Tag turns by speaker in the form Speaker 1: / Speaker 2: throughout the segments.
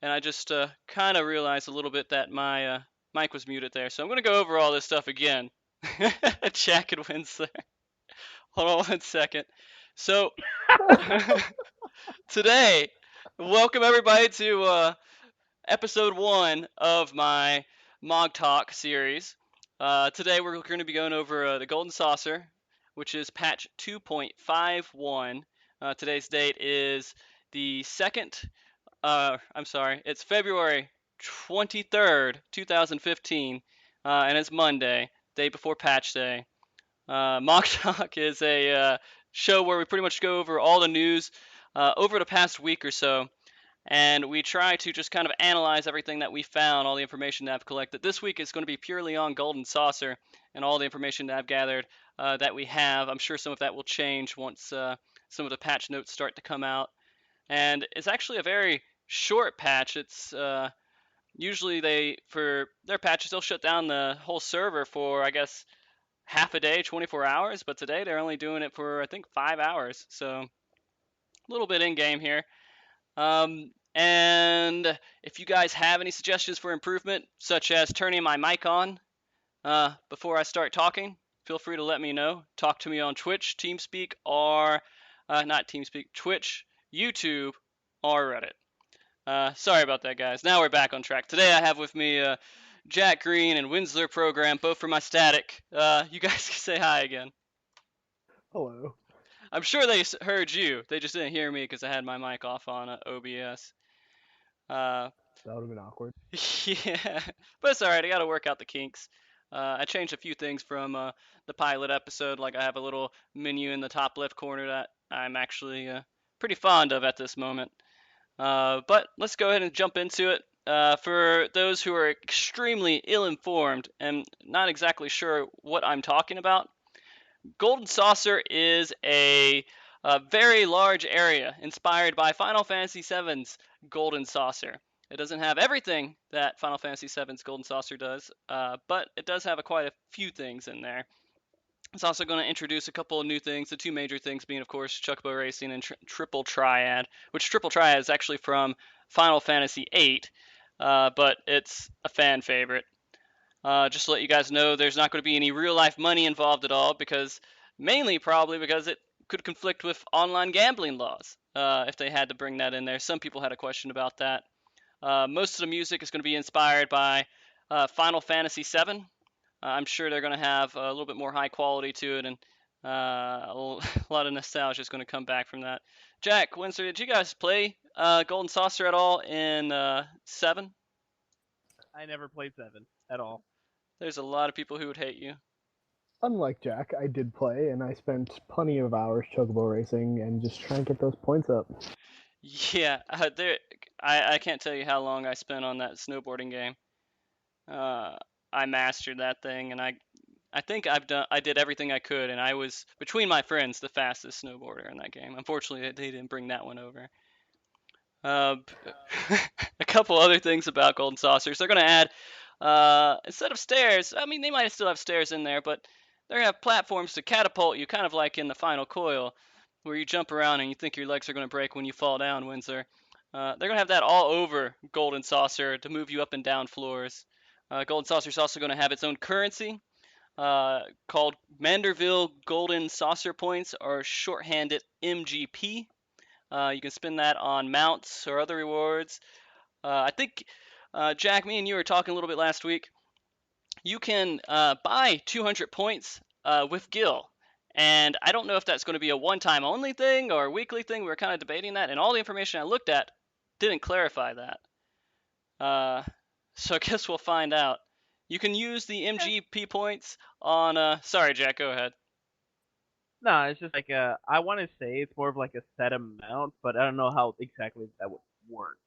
Speaker 1: and I just kind of realized a little bit that my mic was muted there. So I'm going to go over all this stuff again. Jack and Winsler. Hold on one second. So today, welcome everybody to episode 1 of my MogTalk series. Today we're going to be going over the Golden Saucer, which is patch 2.51. Today's date is the 2nd, I'm sorry, it's February 23rd, 2015, and it's Monday, day before patch day. Mock Talk is a show where we pretty much go over all the news over the past week or so, and we try to just kind of analyze everything that we found, all the information that I've collected. This week is going to be purely on Golden Saucer and all the information that I've gathered that we have. I'm sure some of that will change once some of the patch notes start to come out. And it's actually a very short patch. It's usually for their patches, they'll shut down the whole server for, I guess, half a day, 24 hours, but today they're only doing it for, I think, 5 hours. So a little bit in game here. And if you guys have any suggestions for improvement, such as turning my mic on before I start talking, feel free to let me know. Talk to me on Twitch, TeamSpeak, or not TeamSpeak, Twitch, YouTube, or Reddit. Sorry about that, guys. Now we're back on track. Today I have with me Jack Green and Winsler Program, both for my static. You guys can say hi again.
Speaker 2: Hello.
Speaker 1: I'm sure they heard you. They just didn't hear me because I had my mic off on OBS. Uh,
Speaker 2: That would have been awkward.
Speaker 1: yeah, but it's all right. I got to work out the kinks. I changed a few things from the pilot episode. Like I have a little menu in the top left corner that I'm actually pretty fond of at this moment. But let's go ahead and jump into it. For those who are extremely ill-informed and not exactly sure what I'm talking about, Golden Saucer is a very large area inspired by Final Fantasy VII's Golden Saucer. It doesn't have everything that Final Fantasy VII's Golden Saucer does, but it does have quite a few things in there. It's also going to introduce a couple of new things, the two major things being, of course, Chocobo Racing and Triple Triad, which Triple Triad is actually from Final Fantasy VIII, but it's a fan favorite. Just to let you guys know, there's not going to be any real life money involved at all because mainly probably because it could conflict with online gambling laws if they had to bring that in there. Some people had a question about that. Most of the music is going to be inspired by Final Fantasy VII. I'm sure they're going to have a little bit more high quality to it, and a lot of nostalgia is going to come back from that. Jack, Winsor, did you guys play Golden Saucer at all in 7?
Speaker 3: I never played 7 at all.
Speaker 1: There's a lot of people who would hate you.
Speaker 2: Unlike Jack, I did play, and I spent plenty of hours chocobo racing and just trying to get those points up.
Speaker 1: Yeah, I can't tell you how long I spent on that snowboarding game. I mastered that thing, and I think I did everything I could, and I was between my friends the fastest snowboarder in that game. Unfortunately, they didn't bring that one over. Uh, a couple other things about Golden Saucers. They're going to add instead of stairs. I mean, they might still have stairs in there, but they're going to have platforms to catapult you, kind of like in the Final Coil, where you jump around and you think your legs are going to break when you fall down, Windsor. They're going to have that all over Golden Saucer to move you up and down floors. Golden Saucer is also going to have its own currency called Manderville Golden Saucer Points, or shorthanded MGP. You can spend that on mounts or other rewards. I think, Jack, me and you were talking a little bit last week. You can buy 200 points with Gil. And I don't know if that's going to be a one-time only thing or a weekly thing. We were kind of debating that, and all the information I looked at didn't clarify that. So I guess we'll find out. You can use the MGP points on. Sorry, Jack. Go ahead.
Speaker 3: No, it's just like I want to say it's more of like a set amount, but I don't know how exactly that would work.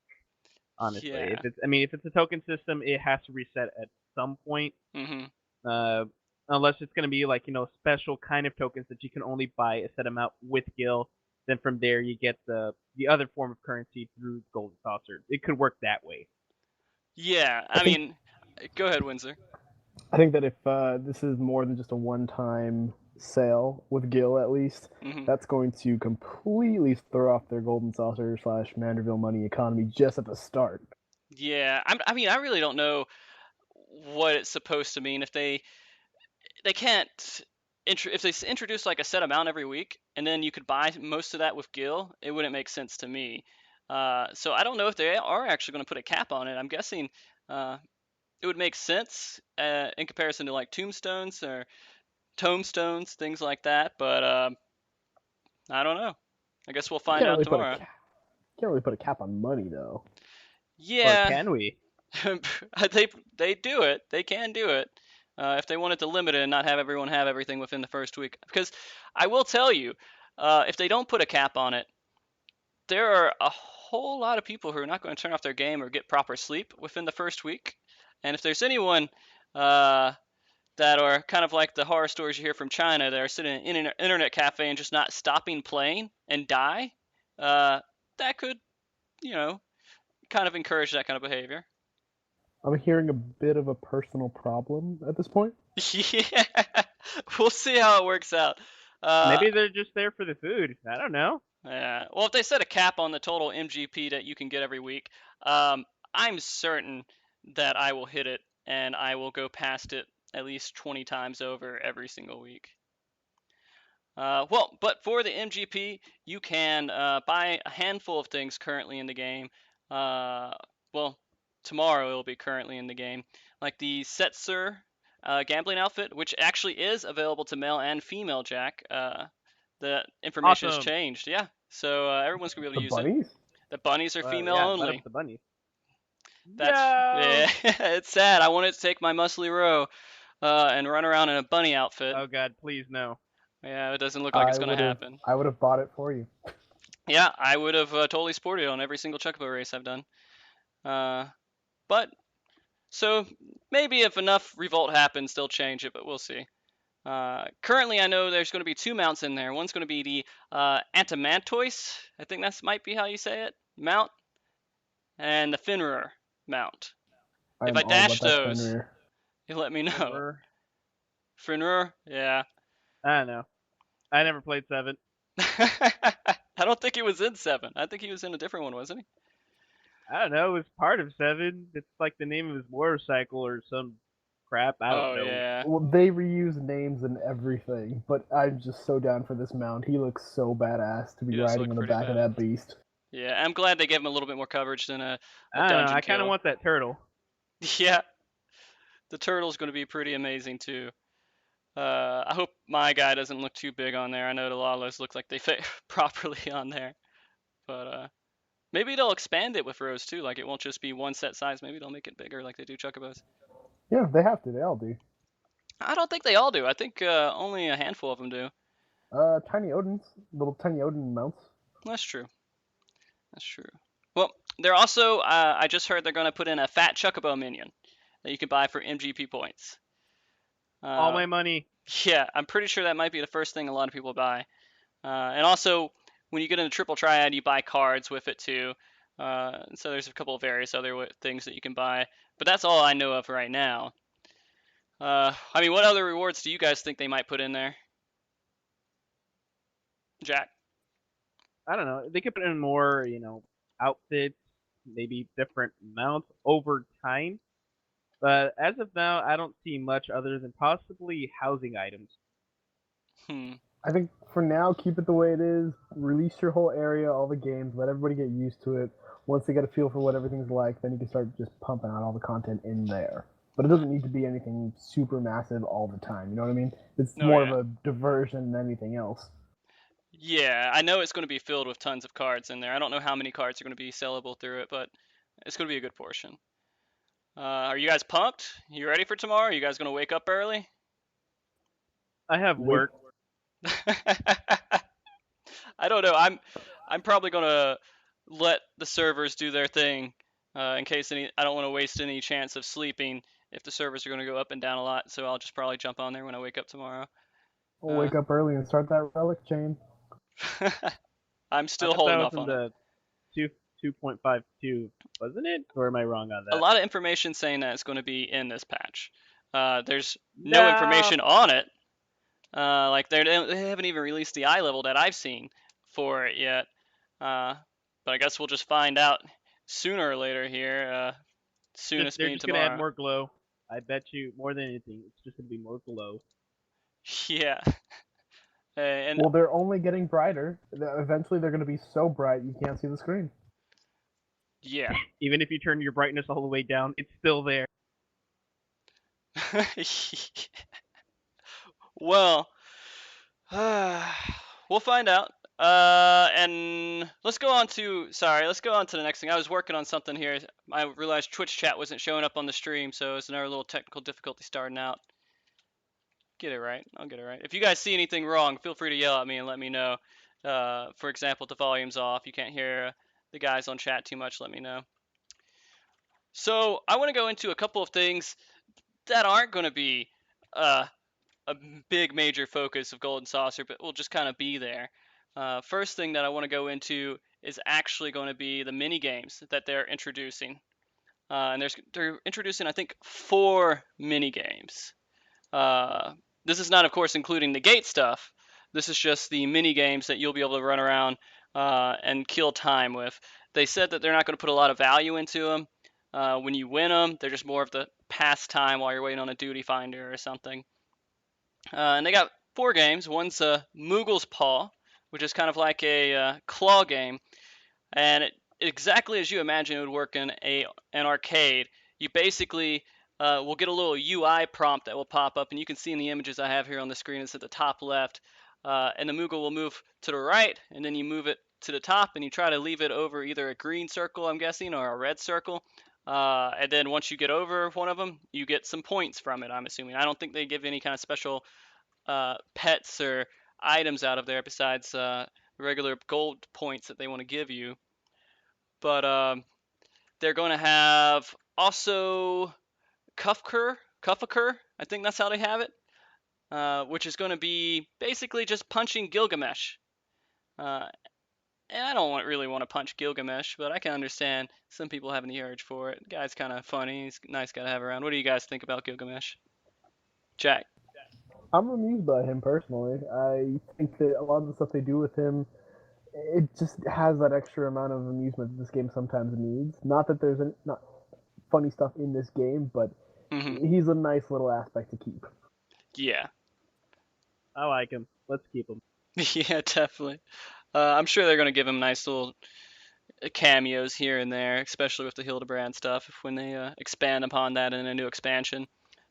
Speaker 3: Honestly,
Speaker 1: Yeah.
Speaker 3: if it's a token system, it has to reset at some point.
Speaker 1: Mhm.
Speaker 3: Uh, Unless it's gonna be like special kind of tokens that you can only buy a set amount with Gil. Then from there you get the other form of currency through Golden Saucer. It could work that way.
Speaker 1: Yeah.
Speaker 2: I
Speaker 1: I
Speaker 2: think
Speaker 1: mean, go ahead, Windsor.
Speaker 2: I think that if this is more than just a one-time sale with Gil, at least,
Speaker 1: Mhm.
Speaker 2: that's going to completely throw off their golden saucer slash Manderville money economy just at the start.
Speaker 1: Yeah, I mean, I really don't know what it's supposed to mean if they can't if they introduce like a set amount every week and then you could buy most of that with Gil, it wouldn't make sense to me. So I don't know if they are actually going to put a cap on it. I'm guessing it would make sense in comparison to like tombstones or tomestones, things like that. But I don't know. I guess we'll
Speaker 2: You
Speaker 1: find
Speaker 2: can't
Speaker 1: out
Speaker 2: really put a
Speaker 1: tomorrow.
Speaker 2: cap. Can't really put a cap on money though.
Speaker 3: Or
Speaker 1: Yeah,
Speaker 3: can we?
Speaker 1: they they do it. They can do it if they wanted to limit it and not have everyone have everything within the first week. Because I will tell you, if they don't put a cap on it, there are a whole lot of people who are not going to turn off their game or get proper sleep within the first week. And if there's anyone uh, that are kind of like the horror stories you hear from China that are sitting in an internet cafe and just not stopping playing and die, that could, you know, kind of encourage that kind of behavior.
Speaker 2: I'm hearing a bit of a personal problem at this point.
Speaker 1: Yeah, we'll see how it works out. Uh,
Speaker 3: Maybe they're just there for the food. I don't know.
Speaker 1: yeah. Well, if they set a cap on the total MGP that you can get every week, um, I'm certain that I will hit it and I will go past it at least 20 times over every single week. Well, but for the MGP, you can buy a handful of things currently in the game. Uh, well, tomorrow it'll be currently in the game, like the Setzer gambling outfit, which actually is available to male and female Jack. The information has
Speaker 3: Awesome.
Speaker 1: changed, yeah. So everyone's gonna be able
Speaker 2: The
Speaker 1: to use it.
Speaker 2: bunnies?
Speaker 1: The bunnies are female
Speaker 3: Yeah, let up
Speaker 1: only.
Speaker 3: the bunnies.
Speaker 1: That's
Speaker 3: No.
Speaker 1: yeah, it's sad. I wanted to take my muscly row and run around in a bunny outfit.
Speaker 3: Oh God, please no.
Speaker 1: Yeah, it doesn't look like it's gonna happen.
Speaker 2: I would have bought it for you.
Speaker 1: Yeah, I would have totally sported it on every single Chocobo race I've done. Uh, but so maybe if enough revolt happens, they'll change it, but we'll see. Currently, I know there's going to be two mounts in there. One's going to be the Antimantois, I think that might be how you say it, mount, and the Finrer mount. If
Speaker 2: I'm
Speaker 1: I
Speaker 2: all
Speaker 1: dash
Speaker 2: about that
Speaker 1: those,
Speaker 2: Fenrir.
Speaker 1: you let me know.
Speaker 3: Or
Speaker 1: Finrer, yeah.
Speaker 3: I don't know. I never played 7.
Speaker 1: I don't think he was in 7. I think he was in a different one, wasn't he?
Speaker 3: I don't know. It was part of 7. It's like the name of his motorcycle or some crap. I don't
Speaker 1: Oh,
Speaker 3: know.
Speaker 1: yeah.
Speaker 2: Well, they reuse names and everything, but I'm just so down for this mount. He looks so badass to be
Speaker 1: He does
Speaker 2: riding
Speaker 1: look
Speaker 2: on the
Speaker 1: pretty
Speaker 2: back of
Speaker 1: bad.
Speaker 2: that beast.
Speaker 1: Yeah, I'm glad they gave him a little bit more coverage than a
Speaker 3: I don't know.
Speaker 1: dungeon
Speaker 3: I kind of
Speaker 1: kill.
Speaker 3: want that turtle.
Speaker 1: Yeah, the turtle's going to be pretty amazing too. I hope my guy doesn't look too big on there. I know a lot of those look like they fit properly on there, but maybe they'll expand it with rows too. Like it won't just be one set size. Maybe they'll make it bigger like they do Chocobos.
Speaker 2: Yeah, they have to. They all do.
Speaker 1: I don't think they all do. I think only a handful of them do.
Speaker 2: Tiny Odins, little Tiny Odin mounts.
Speaker 1: That's true. That's true. Well, they're also. I just heard they're going to put in a fat Chocobo minion that you can buy for MGP points.
Speaker 3: All
Speaker 1: Uh,
Speaker 3: my money.
Speaker 1: yeah, I'm pretty sure that might be the first thing a lot of people buy. And also, when you get into Triple Triad, you buy cards with it too. So there's a couple of various other things that you can buy. But that's all I know of right now. I mean, what other rewards do you guys think they might put in there, Jack?
Speaker 3: I don't know. They could put in more, outfits, maybe different mounts over time. But as of now, I don't see much other than possibly housing items.
Speaker 1: Hmm.
Speaker 2: I think for now, keep it the way it is. Release your whole area, all the games, let everybody get used to it. Once they get a feel for what everything's like, then you can start just pumping out all the content in there. But it doesn't need to be anything super massive all the time. You know what I mean? It's
Speaker 1: Oh
Speaker 2: more of
Speaker 1: yeah.
Speaker 2: a diversion than anything else.
Speaker 1: Yeah, I know it's going to be filled with tons of cards in there. I don't know how many cards are going to be sellable through it, but it's going to be a good portion. Are you guys pumped? You ready for tomorrow? Are you guys going to wake up early?
Speaker 3: I have
Speaker 2: Wait,
Speaker 3: work.
Speaker 1: I don't know. I'm probably gonna let the servers do their thing in case any. I don't want to waste any chance of sleeping if the servers are gonna go up and down a lot. So I'll just probably jump on there when I wake up tomorrow.
Speaker 2: we'll
Speaker 1: Uh,
Speaker 2: wake up early and start that relic chain.
Speaker 1: I'm
Speaker 3: I
Speaker 1: still
Speaker 3: thought that
Speaker 1: holding
Speaker 3: was
Speaker 1: off
Speaker 3: in
Speaker 1: on it.
Speaker 3: the 2.52, wasn't it? Or am I wrong on
Speaker 1: A
Speaker 3: that?
Speaker 1: lot of information saying that it's going to be in this patch. There's no
Speaker 3: No.
Speaker 1: information on it. Like they haven't even released the eye level that I've seen for it yet. Uh, but I guess we'll just find out sooner or later here. Soonest
Speaker 3: They're
Speaker 1: being
Speaker 3: just gonna add
Speaker 1: tomorrow.
Speaker 3: more glow. I bet you more than anything, it's just gonna be more glow.
Speaker 1: Yeah. And
Speaker 2: Well, they're only getting brighter. Eventually, they're going to be so bright you can't see the screen.
Speaker 1: yeah.
Speaker 3: Even if you turn your brightness all the way down, it's still there.
Speaker 1: Well, we'll find out. And let's go on to the next thing. I was working on something here. I realized Twitch chat wasn't showing up on the stream, so it's another little technical difficulty starting out. Get it right. I'll get it right. If you guys see anything wrong, feel free to yell at me and let me know. For example, if the volume's off, you can't hear the guys on chat too much, let me know. So I want to go into a couple of things that aren't going to be uh, a big major focus of Golden Saucer, but will just kind of be there. First thing that I want to go into is actually going to be the mini games that they're introducing, and they're introducing I think 4 mini games. Uh, this is not, of course, including the gate stuff. This is just the mini games that you'll be able to run around and kill time with. They said that they're not going to put a lot of value into them. When you win them, they're just more of the pastime while you're waiting on a duty finder or something. And they got 4 games. One's Moogle's Paw, which is kind of like a claw game, and exactly as you imagine it would work in an arcade. You basically will get a little UI prompt that will pop up, and you can see in the images I have here on the screen, it's at the top left, and the Moogle will move to the right, and then you move it to the top, and you try to leave it over either a green circle, I'm guessing, or a red circle. And then once you get over one of them, you get some points from it, I'm assuming. I don't think they give any kind of special pets or items out of there besides regular gold points that they want to give you. But they're going to have also Kuffer, I think that's how they have it, which is going to be basically just punching Gilgamesh. Uh, and I don't really want to punch Gilgamesh, but I can understand some people having the urge for it. The guy's kind of funny. He's a nice guy to have around. What do you guys think about Gilgamesh? Jack?
Speaker 2: I'm amused by him personally. I think that a lot of the stuff they do with him, it just has that extra amount of amusement that this game sometimes needs. Not that there's not funny stuff in this game, but
Speaker 1: Hmm.
Speaker 2: he's a nice little aspect to keep.
Speaker 1: Yeah.
Speaker 3: I like him. Let's keep him.
Speaker 1: Yeah, definitely. I'm sure they're going to give him nice little cameos here and there, especially with the Hildebrand stuff when they expand upon that in a new expansion.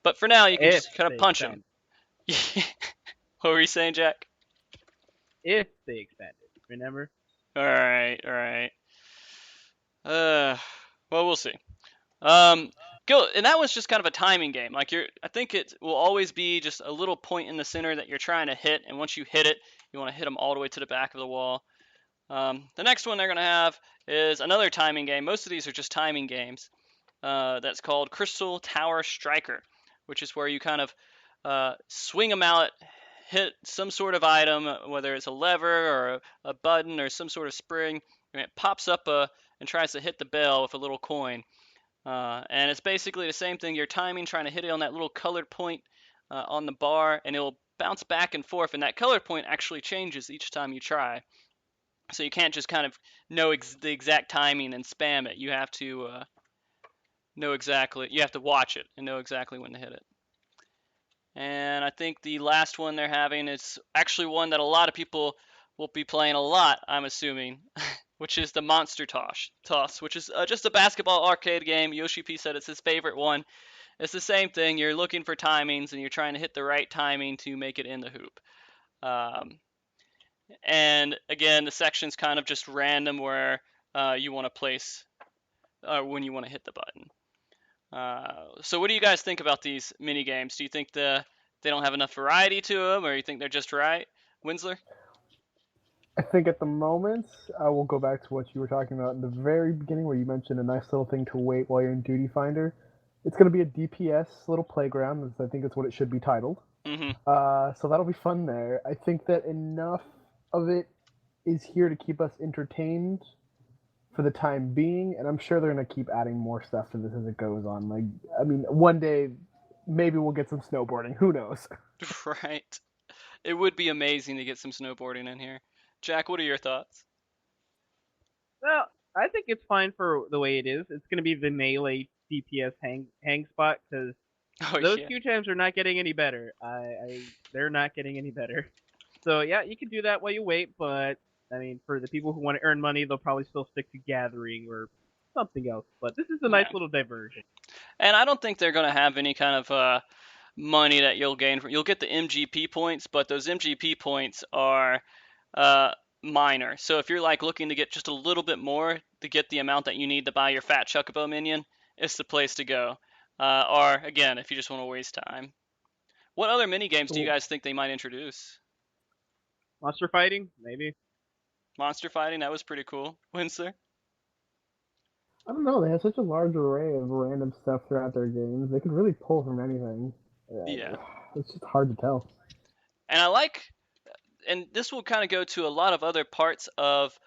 Speaker 1: But for now, you can
Speaker 3: If
Speaker 1: just kind of
Speaker 3: they
Speaker 1: punch him.
Speaker 3: expand
Speaker 1: What were you saying, Jack?
Speaker 3: if they expand it. Remember?
Speaker 1: All right, all right. Uh, well, we'll see. Um, go, and that was just kind of a timing game. Like I think it will always be just a little point in the center that you're trying to hit, and once you hit it, you want to hit them all the way to the back of the wall. The next one they're going to have is another timing game. Most of these are just timing games. That's called Crystal Tower Striker, which is where you kind of swing a mallet, hit some sort of item, whether it's a lever or a button or some sort of spring, and it pops up and tries to hit the bell with a little coin. And it's basically the same thing. You're timing, trying to hit it on that little colored point on the bar, and it'll bounce back and forth. And that colored point actually changes each time you try. So you can't just kind of know the exact timing and spam it. You have to know exactly. You have to watch it and know exactly when to hit it. And I think the last one they're having is actually one that a lot of people will be playing a lot, I'm assuming, which is the Monster Toss, which is just a basketball arcade game. Yoshi P said it's his favorite one. It's the same thing. You're looking for timings and you're trying to hit the right timing to make it in the hoop. Um, and again, the section's kind of just random where you want to place when you want to hit the button. So what do you guys think about these mini games? Do you think they don't have enough variety to them, or you think they're just right? Winsler?
Speaker 2: I think at the moment, I will go back to what you were talking about in the very beginning, where you mentioned a nice little thing to wait while you're in Duty Finder. It's going to be a DPS little playground. I think that's what it should be titled.
Speaker 1: Mm-hmm.
Speaker 2: So that'll be fun there. I think that enough of it is here to keep us entertained for the time being, and I'm sure they're going to keep adding more stuff to this as it goes on. Like, I mean, one day maybe we'll get some snowboarding. Who knows?
Speaker 1: Right. It would be amazing to get some snowboarding in here. Jack, what are your thoughts?
Speaker 3: Well, I think it's fine for the way it is. It's going to be the melee DPS hang spot because
Speaker 1: Oh
Speaker 3: those
Speaker 1: yeah.
Speaker 3: Q times are not getting any better. They're not getting any better. So yeah, you can do that while you wait, but I mean, for the people who want to earn money, they'll probably still stick to gathering or something else. But this is a nice
Speaker 1: Yeah.
Speaker 3: little diversion.
Speaker 1: And I don't think they're gonna have any kind of money that you'll gain from. You'll get the MGP points, but those MGP points are uh, minor. So if you're like looking to get just a little bit more to get the amount that you need to buy your fat Chocobo minion, it's the place to go. Or again, if you just want to waste time. What other mini games do you
Speaker 2: So
Speaker 1: guys think they might introduce?
Speaker 3: Monster fighting, maybe.
Speaker 1: Monster fighting, that was pretty cool. Winsor?
Speaker 2: I don't know. They have such a large array of random stuff throughout their games. They could really pull from anything.
Speaker 1: Yeah.
Speaker 2: It's just hard to tell.
Speaker 1: And I like, and this will kind of go to a lot of other parts of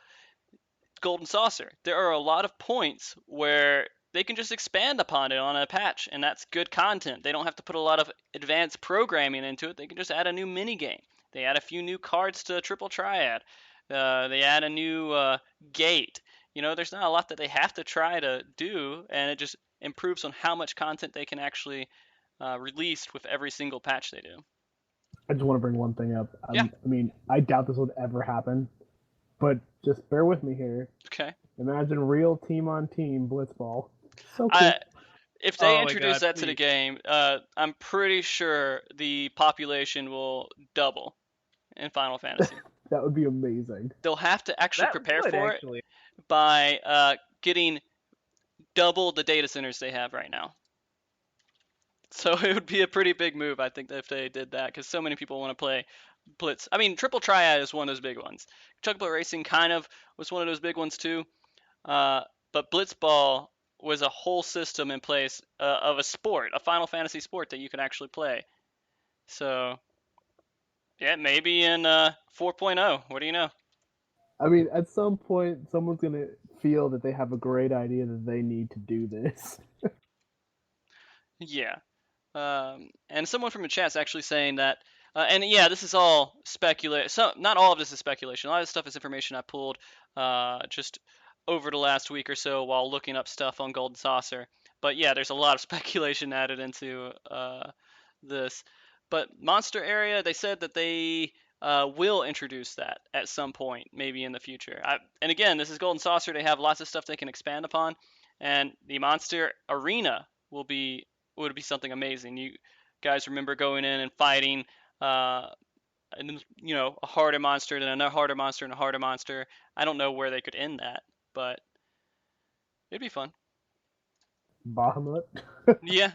Speaker 1: Golden Saucer. There are a lot of points where they can just expand upon it on a patch, and that's good content. They don't have to put a lot of advanced programming into it. They can just add a new mini game. They add a few new cards to Triple Triad. They add a new gate. You know, there's not a lot that they have to try to do, and it just improves on how much content they can actually release with every single patch they do.
Speaker 2: I just want to bring one thing up.
Speaker 1: Yeah.
Speaker 2: I mean, I doubt this would ever happen, but just bear with me here.
Speaker 1: Okay.
Speaker 2: Imagine real team on team blitzball. So cool.
Speaker 1: I If they
Speaker 3: Oh my
Speaker 1: introduce
Speaker 3: god,
Speaker 1: that to the
Speaker 3: please.
Speaker 1: game, I'm pretty sure the population will double in Final Fantasy.
Speaker 2: That would be amazing.
Speaker 1: They'll have to actually
Speaker 3: That
Speaker 1: prepare
Speaker 3: would
Speaker 1: for it
Speaker 3: actually.
Speaker 1: by getting double the data centers they have right now. So it would be a pretty big move, I think, if they did that, because so many people want to play Blitz. I mean, Triple Triad is one of those big ones. Chocobo Racing kind of was one of those big ones too. Uh, but Blitzball was a whole system in place of a sport, a Final Fantasy sport that you could actually play. So yeah, maybe in 4.0. What do you know?
Speaker 2: I mean, at some point, someone's gonna feel that they have a great idea that they need to do this.
Speaker 1: Yeah. And someone from the chat's actually saying that, and yeah, this is all speculation. So not all of this is speculation. A lot of this stuff is information I pulled just over the last week or so while looking up stuff on Golden Saucer. But yeah, there's a lot of speculation added into this. But Monster Area, they said that they will introduce that at some point, maybe in the future. And again, this is Golden Saucer. They have lots of stuff they can expand upon, and the Monster Arena would be something amazing. You guys remember going in and fighting, uh, and a harder monster, then another harder monster, and a harder monster. I don't know where they could end that, but it'd be fun.
Speaker 2: Bahamut.
Speaker 1: Yeah,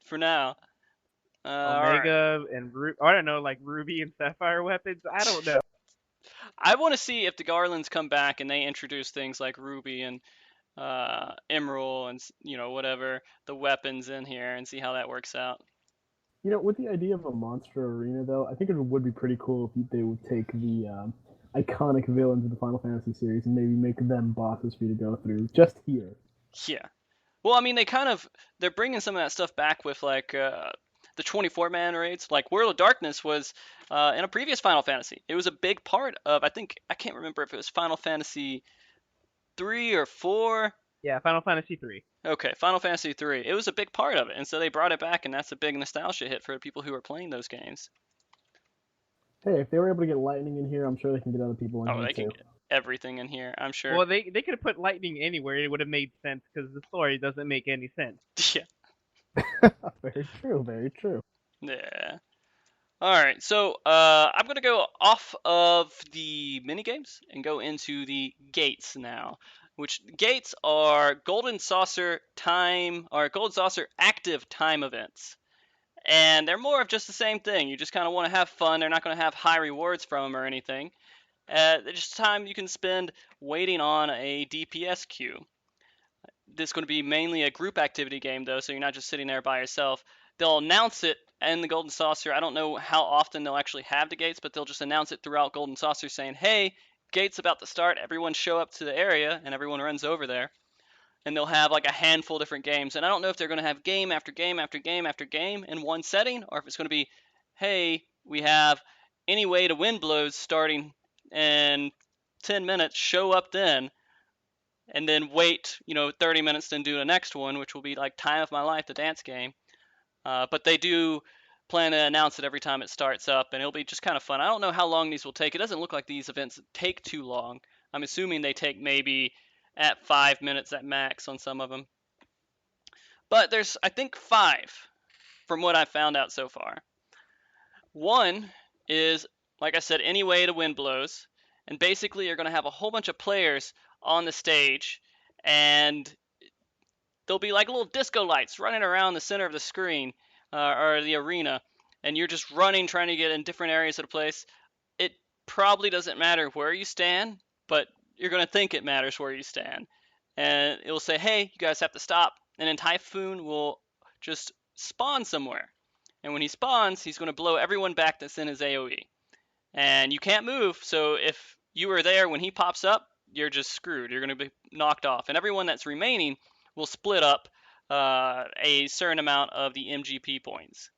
Speaker 1: for now. All right.
Speaker 3: Omega and I don't know, like Ruby and Sapphire weapons. I don't know.
Speaker 1: I want to see if the Garlands come back and they introduce things like Ruby and Emerald and whatever the weapons in here and see how that works out.
Speaker 2: With the idea of a monster arena, though, I think it would be pretty cool if they would take the iconic villains of the Final Fantasy series and maybe make them bosses for you to go through just here.
Speaker 1: Yeah. Well, I mean, they're bringing some of that stuff back with like the 24-man raids. Like World of Darkness was in a previous Final Fantasy. It was a big part of. I can't remember if it was Final Fantasy 3 or 4.
Speaker 3: Yeah, Final Fantasy 3.
Speaker 1: Okay, Final Fantasy 3. It was a big part of it, and so they brought it back, and that's a big nostalgia hit for the people who are playing those games.
Speaker 2: Hey, if they were able to get lightning in here, I'm sure they can get other people in
Speaker 1: Oh,
Speaker 2: here
Speaker 1: they can
Speaker 2: too.
Speaker 1: get everything in here, I'm sure.
Speaker 3: Well, they could have put lightning anywhere. It would have made sense because the story doesn't make any sense.
Speaker 1: Yeah.
Speaker 2: Very true. Very true.
Speaker 1: Yeah. All right, so I'm gonna go off of the mini games and go into the gates now, which gates are Golden Saucer time or Golden Saucer active time events, and they're more of just the same thing. You just kind of want to have fun. They're not going to have high rewards from them or anything. They're just time you can spend waiting on a DPS queue. This is going to be mainly a group activity game though, so you're not just sitting there by yourself. They'll announce it in the Golden Saucer. I don't know how often they'll actually have the gates, but they'll just announce it throughout Golden Saucer saying, "Hey, gate's about to start. Everyone show up to the area," and everyone runs over there. And they'll have like a handful of different games. And I don't know if they're going to have game after game after game after game in one setting, or if it's going to be, "Hey, we have any way to win blows starting in 10 minutes. Show up then." and then wait, 30 minutes, then do the next one, which will be like Time of My Life, the dance game. But they do plan to announce it every time it starts up, and it'll be just kind of fun. I don't know how long these will take. It doesn't look like these events take too long. I'm assuming they take maybe at 5 minutes at max on some of them. But there's, I think, five from what I've found out so far. One is, like I said, any way the wind blows. And basically, you're going to have a whole bunch of players on the stage, and there'll be like little disco lights running around the center of the screen or the arena, and you're just running, trying to get in different areas of the place. It probably doesn't matter where you stand, but you're going to think it matters where you stand. And it will say, hey, you guys have to stop. And then Typhoon will just spawn somewhere. And when he spawns, he's going to blow everyone back that's in his AoE. And you can't move, so if you were there when he pops up, you're just screwed. You're going to be knocked off. And everyone that's remaining will split up a certain amount of the MGP points.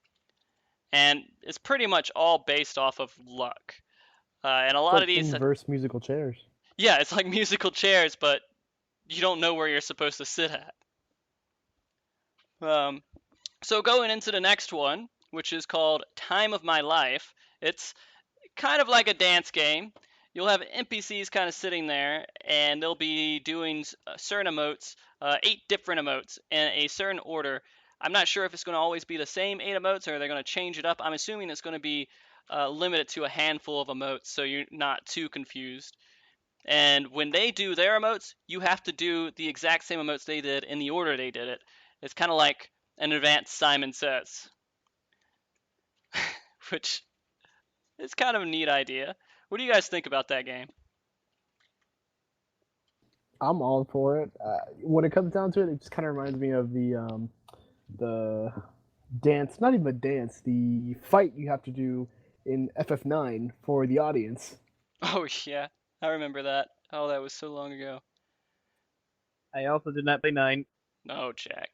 Speaker 1: And it's pretty much all based off of luck. And a
Speaker 2: It's
Speaker 1: lot
Speaker 2: like
Speaker 1: of these,
Speaker 2: inverse musical chairs.
Speaker 1: yeah, it's like musical chairs, but you don't know where you're supposed to sit at. So going into the next one, which is called Time of My Life, it's kind of like a dance game. You'll have NPCs kind of sitting there, and they'll be doing certain emotes, 8 different emotes in a certain order. I'm not sure if it's going to always be the same 8 emotes, or they're going to change it up. I'm assuming it's going to be limited to a handful of emotes, so you're not too confused. And when they do their emotes, you have to do the exact same emotes they did in the order they did it. It's kind of like an advanced Simon Says, which is kind of a neat idea. What do you guys think about that game?
Speaker 2: I'm all for it. When it comes down to it, it just kind of reminds me of the dance, not even the dance, the fight you have to do in FF9 for the audience.
Speaker 1: Oh yeah, I remember that. Oh, that was so long ago.
Speaker 3: I also did not play 9.
Speaker 1: No, Jack.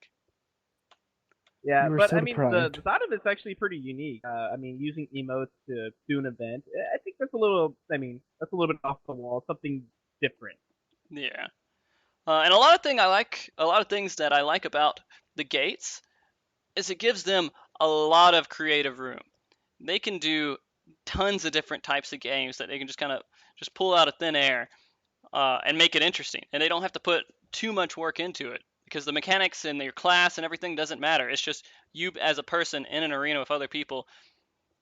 Speaker 3: Yeah,
Speaker 2: You were
Speaker 3: but
Speaker 2: so
Speaker 3: I mean,
Speaker 2: deprived.
Speaker 3: the thought of it's actually pretty unique. I mean, using emotes to do an event, I think that's a little. I mean, that's a little bit off the wall. Something different.
Speaker 1: Yeah. And a lot of things that I like about the gates is it gives them a lot of creative room. They can do tons of different types of games that they can just kind of just pull out of thin air and make it interesting. And they don't have to put too much work into it because the mechanics and your class and everything doesn't matter. It's just you as a person in an arena with other people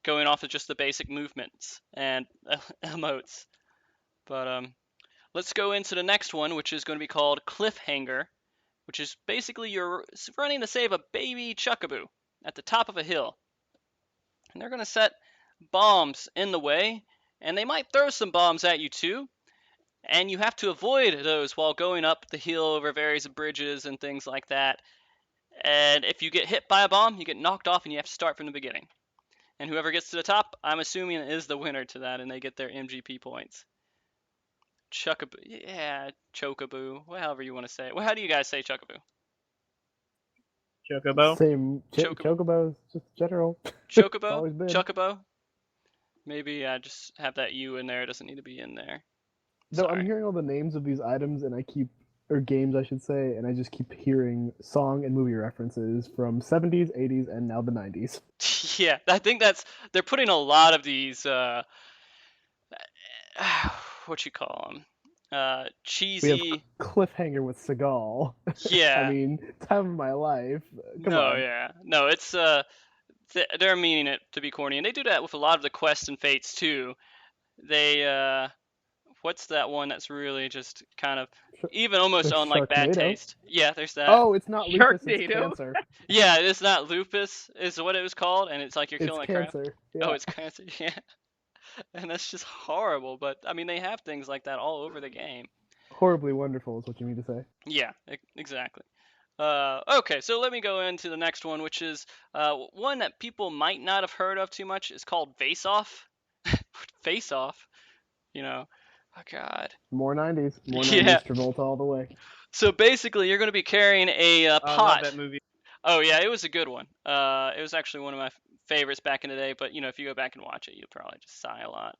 Speaker 1: going off of just the basic movements and emotes. But let's go into the next one, which is going to be called Cliffhanger, which is basically you're running to save a baby Chuckaboo at the top of a hill. And they're going to set bombs in the way, and they might throw some bombs at you too. And you have to avoid those while going up the hill over various bridges and things like that. And if you get hit by a bomb, you get knocked off and you have to start from the beginning. And whoever gets to the top, I'm assuming is the winner to that, and they get their MGP points. Chuckaboo, yeah, Chocaboo, however you want to say it. Well, how do you guys say Chuckaboo?
Speaker 3: Chocobo.
Speaker 2: Same
Speaker 1: Chocobo,
Speaker 2: chocobos, just general. It's
Speaker 1: Chocobo,
Speaker 2: always been.
Speaker 1: Chuckabo. Maybe I just have that U in there. It doesn't need to be in there.
Speaker 2: Though I'm
Speaker 1: Sorry.
Speaker 2: hearing all the names of these items, and or games, I should say, and I just keep hearing song and movie references from 70s, 80s, and now the 90s.
Speaker 1: Yeah, I think they're putting a lot of these what you call them
Speaker 2: We have
Speaker 1: cheesy.
Speaker 2: Cliffhanger with Seagal. I
Speaker 1: Yeah.
Speaker 2: mean, time of my life. Come
Speaker 1: No,
Speaker 2: on.
Speaker 1: yeah. No, it's they're meaning it to be corny, and they do that with a lot of the quests and fates too. They what's that one that's really just kind of even almost
Speaker 2: There's
Speaker 1: on like bad
Speaker 2: Sharknado.
Speaker 1: taste? Yeah, there's that.
Speaker 2: Oh, it's not lupus, it's
Speaker 3: Sharknado.
Speaker 2: cancer.
Speaker 1: Yeah, it's not lupus is what it was called, and it's like you're
Speaker 2: It's
Speaker 1: killing a crab.
Speaker 2: cancer.
Speaker 1: Oh,
Speaker 2: Yeah.
Speaker 1: it's cancer. Yeah, and that's just horrible. But I mean, they have things like that all over the game.
Speaker 2: Horribly wonderful is what you mean to say.
Speaker 1: Yeah, exactly. Okay, so let me go into the next one, which is one that people might not have heard of too much. It's called Face Off. Face Off. You know, oh God.
Speaker 2: More 90s. More
Speaker 1: Yeah.
Speaker 2: 90s. Travolta all the way.
Speaker 1: So basically, you're going to be carrying a
Speaker 3: I love
Speaker 1: pot.
Speaker 3: that movie.
Speaker 1: Oh yeah, it was a good one. It was actually one of my favorites back in the day. But if you go back and watch it, you'll probably just sigh a lot.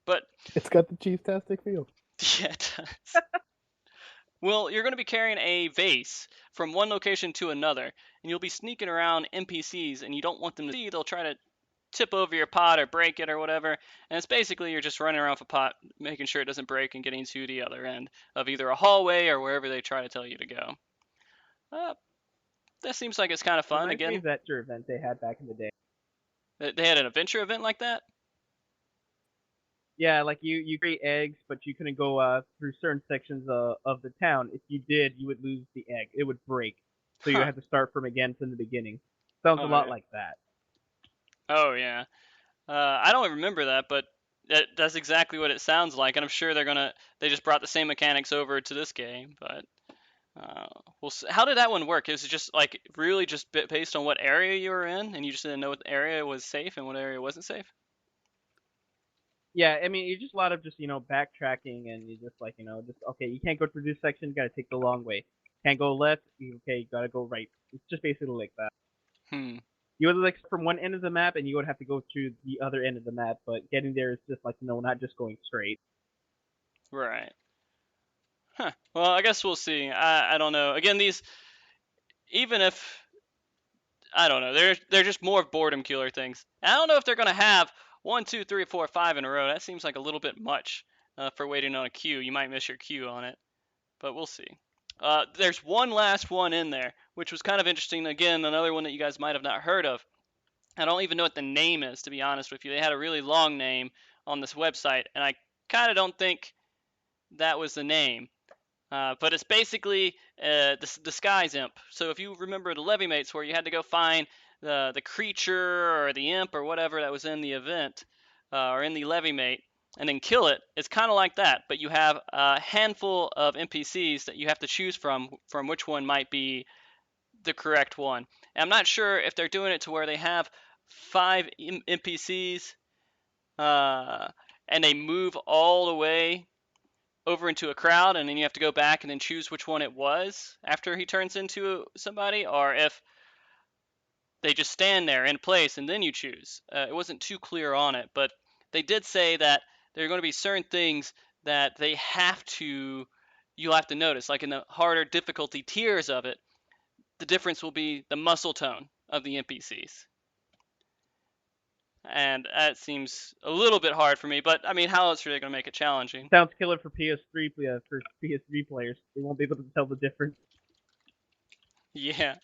Speaker 1: But
Speaker 2: It's got the cheese-tastic feel.
Speaker 1: yeah, it does. Well, you're going to be carrying a vase from one location to another, and you'll be sneaking around NPCs, and you don't want them to see. They'll try to tip over your pot or break it or whatever, and it's basically you're just running around with a pot, making sure it doesn't break and getting to the other end of either a hallway or wherever they try to tell you to go. Uh, that seems like it's kind of
Speaker 3: It
Speaker 1: fun.
Speaker 3: reminds me
Speaker 1: Again,
Speaker 3: of that tour event they had back in the day.
Speaker 1: they had an adventure event like that.
Speaker 3: Yeah, like you create eggs, but you couldn't go through certain sections of the town. If you did, you would lose the egg. It would break, so you
Speaker 1: Huh.
Speaker 3: have to start from again from the beginning. Sounds a
Speaker 1: Oh
Speaker 3: lot
Speaker 1: yeah.
Speaker 3: like that.
Speaker 1: Oh yeah. I don't remember that, but that's exactly what it sounds like, and I'm sure they just brought the same mechanics over to this game, but well, how did that one work? Is it just like really just based on what area you were in, and you just didn't know what area was safe and what area wasn't safe?
Speaker 3: Yeah, I mean, it's just a lot of just backtracking, and you just just okay, you can't go through this section, you gotta take the long way. Can't go left, okay, you gotta go right. It's just basically like that.
Speaker 1: Hmm.
Speaker 3: You would like from one end of the map, and you would have to go to the other end of the map, but getting there is just like not just going straight.
Speaker 1: Right. Huh. Well, I guess we'll see. I don't know. Again, these even if I don't know, they're just more boredom killer things. I don't know if they're gonna have 1, 2, 3, 4, 5 in a row. That seems like a little bit much for waiting on a queue. You might miss your queue on it, but we'll see. There's one last one in there, which was kind of interesting. Again, another one that you guys might have not heard of. I don't even know what the name is, to be honest with you. They had a really long name on this website, and I kind of don't think that was the name. But it's basically the disguise imp. So if you remember the Levimates, where you had to go find the creature or the imp or whatever that was in the event or in the Levimate, and then kill it, it's kind of like that. But you have a handful of NPCs that you have to choose from which one might be the correct one. And I'm not sure if they're doing it to where they have 5 NPCs uh, and they move all the way over into a crowd, and then you have to go back and then choose which one it was after he turns into somebody, or if they just stand there in place and then you choose. It wasn't too clear on it, but they did say that there are going to be certain things that you'll have to notice, like in the harder difficulty tiers of it. The difference will be the muscle tone of the NPCs. And that seems a little bit hard for me, but I mean, how else are they going to make it challenging?
Speaker 3: Sounds killer for PS3 players. They won't be able to tell the difference.
Speaker 1: Yeah.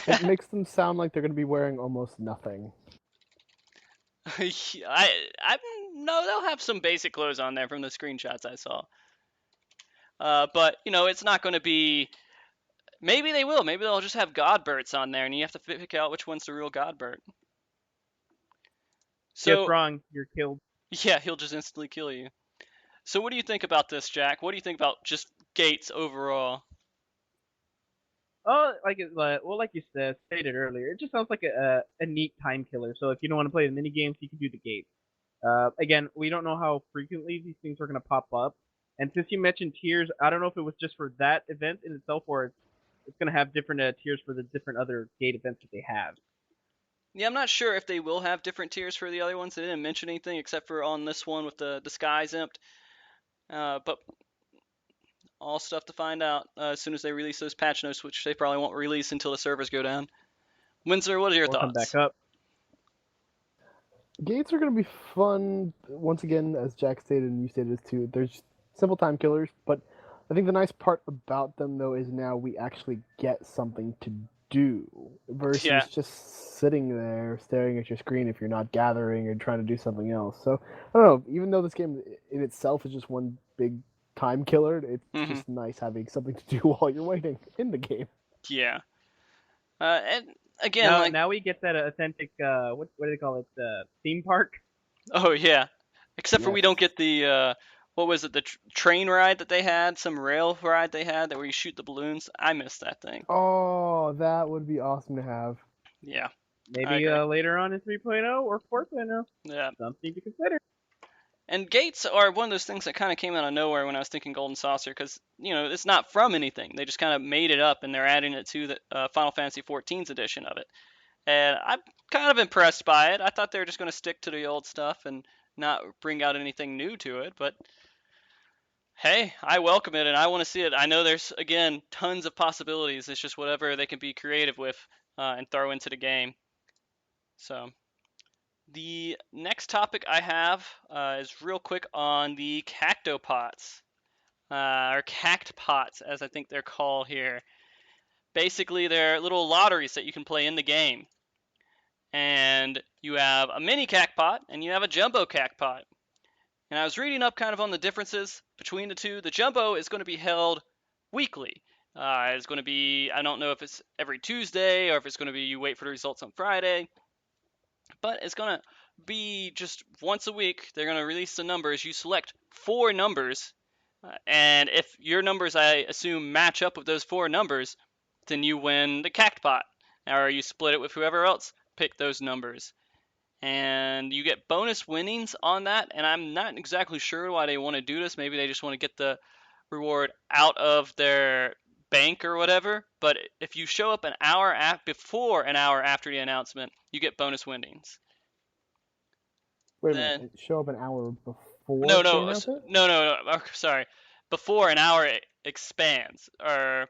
Speaker 2: It makes them sound like they're going to be wearing almost nothing.
Speaker 1: I no, they'll have some basic clothes on there from the screenshots I saw. But it's not going to be. Maybe they will. Maybe they'll just have Godberts on there, and you have to pick out which one's the real Godbert.
Speaker 3: Guess
Speaker 1: So
Speaker 3: wrong, you're killed.
Speaker 1: yeah, he'll just instantly kill you. So what do you think about this, Jack? What do you think about just Gates overall?
Speaker 3: Oh, like you stated earlier, it just sounds like a neat time killer. So if you don't want to play the mini games, you can do the gates. Again, we don't know how frequently these things are going to pop up. And since you mentioned tiers, I don't know if it was just for that event in itself, or it's going to have different tiers for the different other gate events that they have.
Speaker 1: Yeah, I'm not sure if they will have different tiers for the other ones. They didn't mention anything except for on this one with the disguise imp. But all stuff to find out as soon as they release those patch notes, which they probably won't release until the servers go down. Windsor, what are your
Speaker 3: Or come back
Speaker 1: thoughts?
Speaker 3: up.
Speaker 2: Gates are going to be fun. Once again, as Jack stated and you stated too, there's simple time killers, but I think the nice part about them though is now we actually get something to do
Speaker 1: Yeah,
Speaker 2: versus just sitting there staring at your screen if you're not gathering or trying to do something else. So I don't know. Even though this game in itself is just one big time killer, it's
Speaker 1: hmm
Speaker 2: just nice having something to do while you're waiting in the game.
Speaker 1: yeah. And again,
Speaker 3: Now,
Speaker 1: like,
Speaker 3: now we get that authentic what do they call it? Theme park.
Speaker 1: oh yeah, except for
Speaker 2: Yes.
Speaker 1: we don't get the what was it, the train ride that they had, some rail ride they had that where you shoot the balloons. I missed that thing.
Speaker 2: Oh, that would be awesome to have.
Speaker 1: Yeah, I
Speaker 3: Maybe
Speaker 1: agree.
Speaker 3: later on in 3.0 or 4.0.
Speaker 1: Yeah,
Speaker 3: Something to consider.
Speaker 1: and gates are one of those things that kind of came out of nowhere when I was thinking Golden Saucer, because it's not from anything. They just kind of made it up and they're adding it to the Final Fantasy 14's edition of it. And I'm kind of impressed by it. I thought they were just going to stick to the old stuff and not bring out anything new to it, but Hey, I welcome it and I want to see it. I know there's, again, tons of possibilities. It's just whatever they can be creative with and throw into the game. So, the next topic I have is real quick on the cactopots, or cactpots, as I think they're called here. Basically, they're little lotteries that you can play in the game. And you have a mini cactpot and you have a jumbo cactpot. And I was reading up kind of on the differences between the two. The jumbo is going to be held weekly. It's going to be, I don't know if it's every Tuesday or if it's going to be you wait for the results on Friday, but it's going to be just once a week. They're going to release the numbers. You select 4 numbers, and if your numbers, I assume, match up with those 4 numbers, then you win the cactpot, or you split it with whoever else picked those numbers. And you get bonus winnings on that, and I'm not exactly sure why they want to do this. Maybe they just want to get the reward out of their bank or whatever. But if you show up before an hour after the announcement, you get bonus winnings.
Speaker 2: Wait a
Speaker 1: Then
Speaker 2: minute. It show up an hour
Speaker 1: no,
Speaker 2: before they
Speaker 1: no,
Speaker 2: announce it?
Speaker 1: no, sorry, before an hour expands, or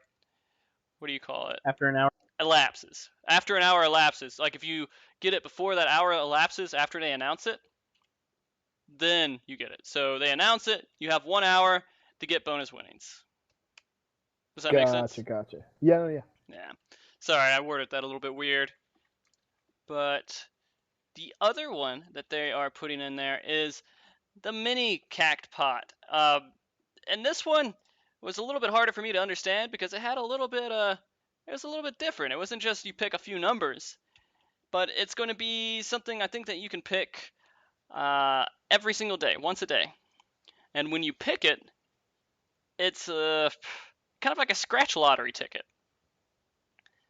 Speaker 1: what do you call it?
Speaker 3: After an hour.
Speaker 1: Elapses. After an hour elapses, like if you get it before that hour elapses after they announce it, then you get it. So they announce it, you have 1 hour to get bonus winnings. Does that make sense?
Speaker 2: Gotcha. Yeah, yeah.
Speaker 1: Yeah. Sorry, I worded that a little bit weird. But the other one that they are putting in there is the mini cact pot. And this one was a little bit harder for me to understand because it had a little bit it was a little bit different. It wasn't just you pick a few numbers, but it's going to be something I think that you can pick every single day, once a day. And when you pick it, it's kind of like a scratch lottery ticket.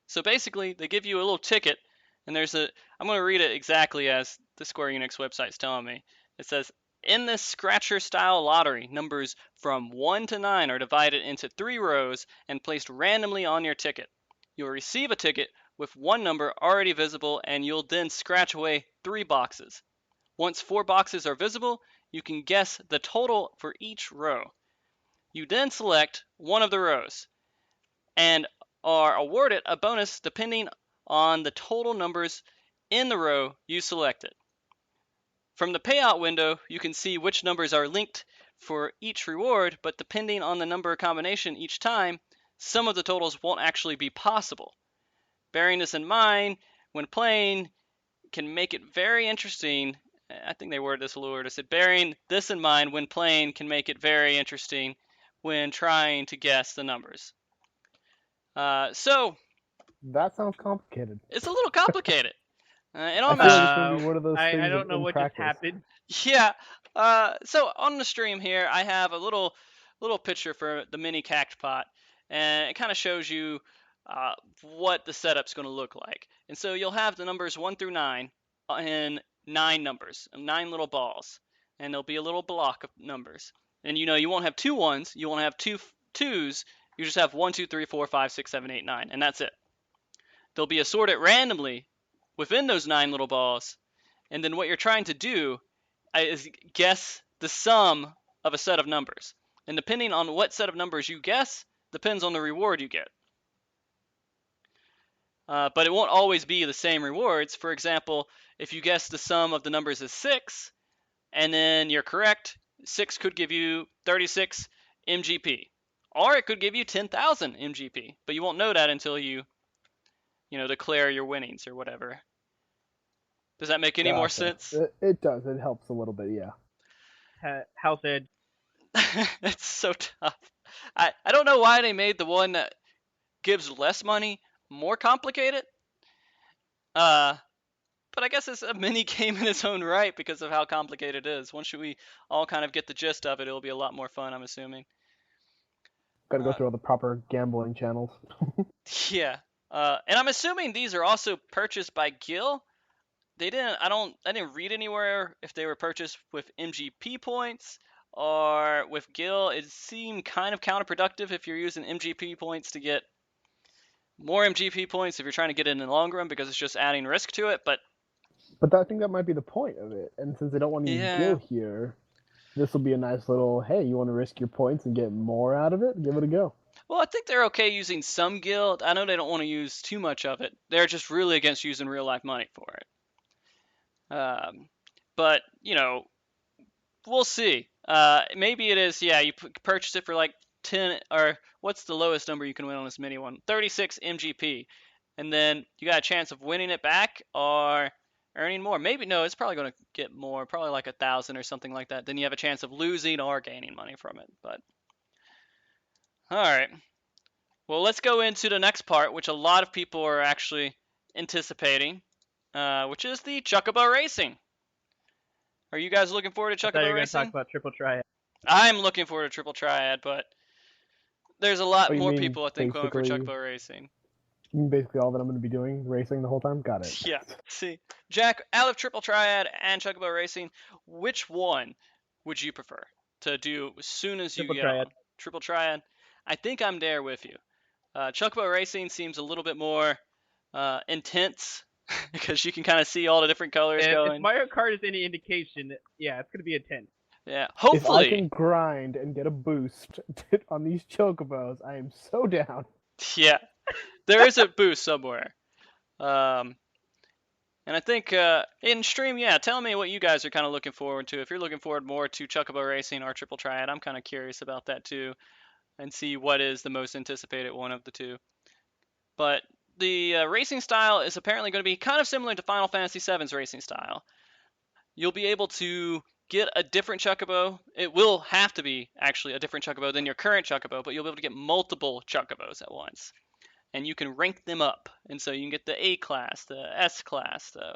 Speaker 1: So basically, they give you a little ticket, and I'm going to read it exactly as the Square Enix website is telling me. It says, in this scratcher style lottery, numbers from 1 to 9 are divided into 3 rows and placed randomly on your ticket. You'll receive a ticket with one number already visible, and you'll then scratch away 3 boxes. Once 4 boxes are visible, you can guess the total for each row. You then select one of the rows and are awarded a bonus depending on the total numbers in the row you selected. From the payout window, you can see which numbers are linked for each reward, but depending on the number combination each time, some of the totals won't actually be possible. Bearing this in mind when playing can make it very interesting. I think they worded this a little weird. I said, bearing this in mind when playing can make it very interesting when trying to guess the numbers. So
Speaker 2: That sounds complicated.
Speaker 1: it's a little complicated. And
Speaker 2: I
Speaker 1: on
Speaker 2: feel
Speaker 1: the
Speaker 2: like it's gonna be one of those
Speaker 3: I
Speaker 2: things
Speaker 3: don't know
Speaker 2: in
Speaker 3: what just
Speaker 2: practice.
Speaker 3: happened.
Speaker 1: yeah, so on the stream here, I have a little picture for the mini cactpot, and it kind of shows you what the setup's going to look like. And so you'll have the numbers 1 through 9 in 9 numbers, 9 little balls, and there'll be a little block of numbers. And you won't have 2 ones, you won't have 2 twos, you just have 1, 2, 3, 4, 5, 6, 7, 8, 9, and that's it. They'll be assorted randomly within those 9 little balls, and then what you're trying to do is guess the sum of a set of numbers. And depending on what set of numbers you guess, depends on the reward you get. But it won't always be the same rewards. For example, if you guess the sum of the numbers is 6, and then you're correct, 6 could give you 36 MGP. Or it could give you 10,000 MGP. But you won't know that until you declare your winnings or whatever. Does that make any more
Speaker 2: Gotcha.
Speaker 1: sense?
Speaker 2: It does. It helps a little bit, yeah.
Speaker 3: House Ed.
Speaker 1: It's so tough. I don't know why they made the one that gives less money more complicated. But I guess it's a mini game in its own right because of how complicated it is. Once we all kind of get the gist of it, it'll be a lot more fun, I'm assuming.
Speaker 2: Gotta go through all the proper gambling channels.
Speaker 1: Yeah. And I'm assuming these are also purchased by Gil. I didn't read anywhere if they were purchased with MGP points or with Gil. It seemed kind of counterproductive if you're using MGP points to get more MGP points if you're trying to get it in the long run because it's just adding risk to it. But
Speaker 2: But I think that might be the point of it. And since they don't want to use
Speaker 1: yeah,
Speaker 2: Gil here, This will be a nice little, hey, you want to risk your points and get more out of it? Give it a go.
Speaker 1: Well, I think they're okay using some guild. I know they don't want to use too much of it. They're just really against using real life money for it. But we'll see. Maybe it is. Yeah, you purchase it for like 10, or what's the lowest number you can win on this mini one? 36 MGP, and then you got a chance of winning it back or earning more. Maybe no, it's probably going to get more, probably like 1,000 or something like that. Then you have a chance of losing or gaining money from it. But all right, well, let's go into the next part, which a lot of people are actually anticipating, which is the Chocobo Racing. Are you guys looking forward to
Speaker 3: I thought you
Speaker 1: Chocobo
Speaker 3: were going to talk
Speaker 1: Racing?
Speaker 3: about Triple Triad.
Speaker 1: I'm looking forward to Triple Triad, but there's a lot
Speaker 2: Oh, you
Speaker 1: more
Speaker 2: mean
Speaker 1: people I think going for
Speaker 2: basically,
Speaker 1: Chocobo Racing.
Speaker 2: basically all that I'm going to be doing, racing the whole time? Got it.
Speaker 1: Yeah. See, Jack, out of Triple Triad and Chocobo Racing, which one would you prefer to do as soon as you
Speaker 3: Triple
Speaker 1: get
Speaker 3: Triad.
Speaker 1: on? Triple Triad? I think I'm there with you. Chocobo Racing seems a little bit more intense because you can kind of see all the different colors
Speaker 3: If
Speaker 1: going.
Speaker 3: Mario Kart is any indication, yeah, it's going to be intense.
Speaker 1: Yeah.
Speaker 2: If I can
Speaker 1: Hopefully.
Speaker 2: grind and get a boost on these chocobos, I am so down.
Speaker 1: Yeah. There is a boost somewhere. Um, And I think in stream, yeah, tell me what you guys are kind of looking forward to. If you're looking forward more to Chocobo Racing or Triple Triad, I'm kind of curious about that too, and see what is the most anticipated one of the two. But the racing style is apparently going to be kind of similar to Final Fantasy VII's racing style. You'll be able to get a different Chocobo. It will have to be actually a different Chocobo than your current Chocobo, but you'll be able to get multiple Chocobos at once. And you can rank them up. And so you can get the A class, the S class, the,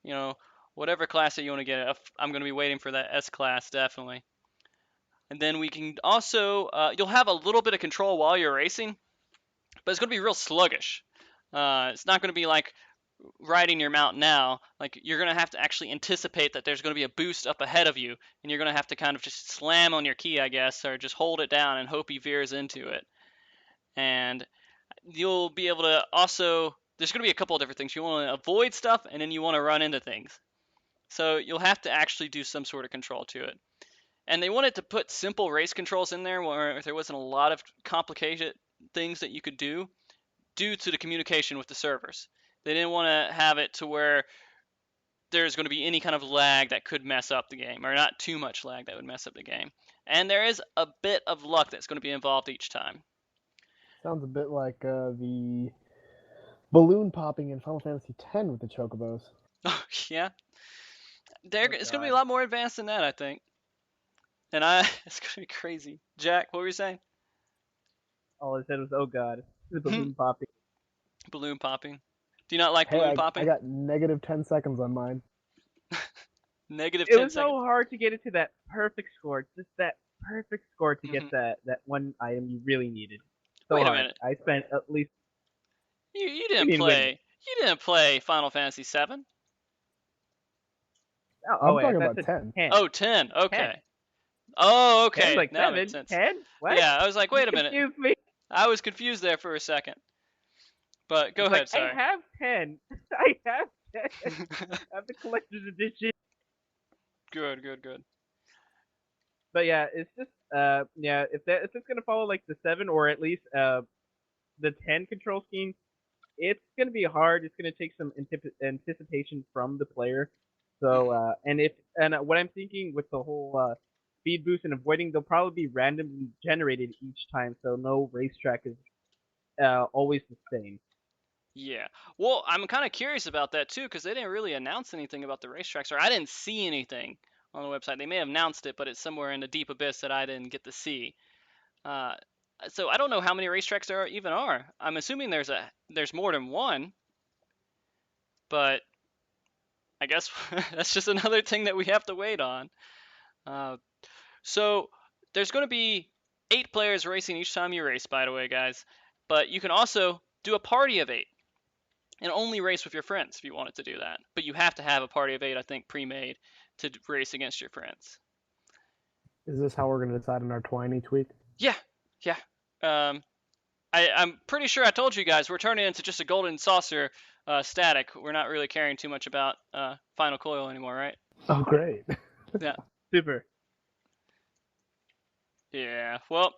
Speaker 1: you know, whatever class that you want to get. I'm going to be waiting for that S class definitely. And then we can also, you'll have a little bit of control while you're racing, but it's going to be real sluggish. It's not going to be like riding your mount now. Like you're going to have to actually anticipate that there's going to be a boost up ahead of you, and you're going to have to kind of just slam on your key, I guess, or just hold it down and hope he veers into it. And you'll be able to also, there's going to be a couple of different things. You want to avoid stuff, and then you want to run into things. So you'll have to actually do some sort of control to it. And they wanted to put simple race controls in there where there wasn't a lot of complicated things that you could do due to the communication with the servers. They didn't want to have it to where there's going to be any kind of lag that could mess up the game, or not too much lag that would mess up the game. And there is a bit of luck that's going to be involved each time.
Speaker 2: Sounds a bit like the balloon popping in Final Fantasy X with the chocobos.
Speaker 1: Oh, yeah.
Speaker 3: Oh,
Speaker 1: It's going to be a
Speaker 3: God.
Speaker 1: lot more advanced than that, I think. And it's going to be crazy. Jack, what were you saying?
Speaker 3: All I said was, oh, God. The balloon popping.
Speaker 1: Balloon popping. Do you not like
Speaker 2: Hey,
Speaker 1: balloon
Speaker 2: I
Speaker 1: popping?
Speaker 2: got negative 10 seconds on mine.
Speaker 1: Negative
Speaker 3: It
Speaker 1: 10
Speaker 3: was
Speaker 1: seconds.
Speaker 3: so hard to get into that perfect score. Just that perfect score to get
Speaker 1: Mhm.
Speaker 3: that one item you really needed. So
Speaker 1: Wait a
Speaker 3: hard.
Speaker 1: minute.
Speaker 3: I spent at least.
Speaker 1: You
Speaker 3: I
Speaker 1: didn't
Speaker 3: mean, wait a minute.
Speaker 1: play. You didn't play Final Fantasy 7?
Speaker 3: Oh,
Speaker 2: I'm
Speaker 3: wait, I
Speaker 2: talking
Speaker 3: thought
Speaker 2: about
Speaker 3: it said
Speaker 2: 10.
Speaker 3: 10.
Speaker 1: Oh, 10.
Speaker 3: 10.
Speaker 1: Okay. Oh,
Speaker 3: 10 is
Speaker 1: okay.
Speaker 3: like
Speaker 1: Now it makes
Speaker 3: 7.
Speaker 1: sense.
Speaker 3: 10? What?
Speaker 1: Yeah, I was like,
Speaker 3: You
Speaker 1: wait a minute.
Speaker 3: confused me.
Speaker 1: I was confused there for a second. But go
Speaker 3: It's like,
Speaker 1: ahead,
Speaker 3: I
Speaker 1: sorry.
Speaker 3: have 10. I have 10. I have the collector's edition.
Speaker 1: Good, good, good.
Speaker 3: But yeah, it's just yeah, if it's gonna follow like the 7 or at least the 10 control scheme, it's gonna be hard. It's gonna take some anticipation from the player. So
Speaker 1: Mhm.
Speaker 3: what I'm thinking with the whole speed boost and avoiding, they'll probably be randomly generated each time, so no racetrack is always the same.
Speaker 1: Yeah. Well, I'm kind of curious about that too because they didn't really announce anything about the racetracks, or I didn't see anything on the website. They may have announced it, but it's somewhere in the deep abyss that I didn't get to see. Uh, so I don't know how many racetracks there even are. I'm assuming there's more than one, but I guess that's just another thing that we have to wait on. Uh, so there's going to be 8 players racing each time you race, by the way, guys. But you can also do a party of 8 and only race with your friends if you wanted to do that. But you have to have a party of 8, I think, pre-made to race against your friends.
Speaker 2: Is this how we're going to decide on our twine each week?
Speaker 1: Yeah, yeah. Um, I'm pretty sure I told you guys we're turning into just a golden saucer static. We're not really caring too much about Final Coil anymore, right?
Speaker 2: Oh, great.
Speaker 1: Yeah.
Speaker 3: Super.
Speaker 1: Yeah. Well,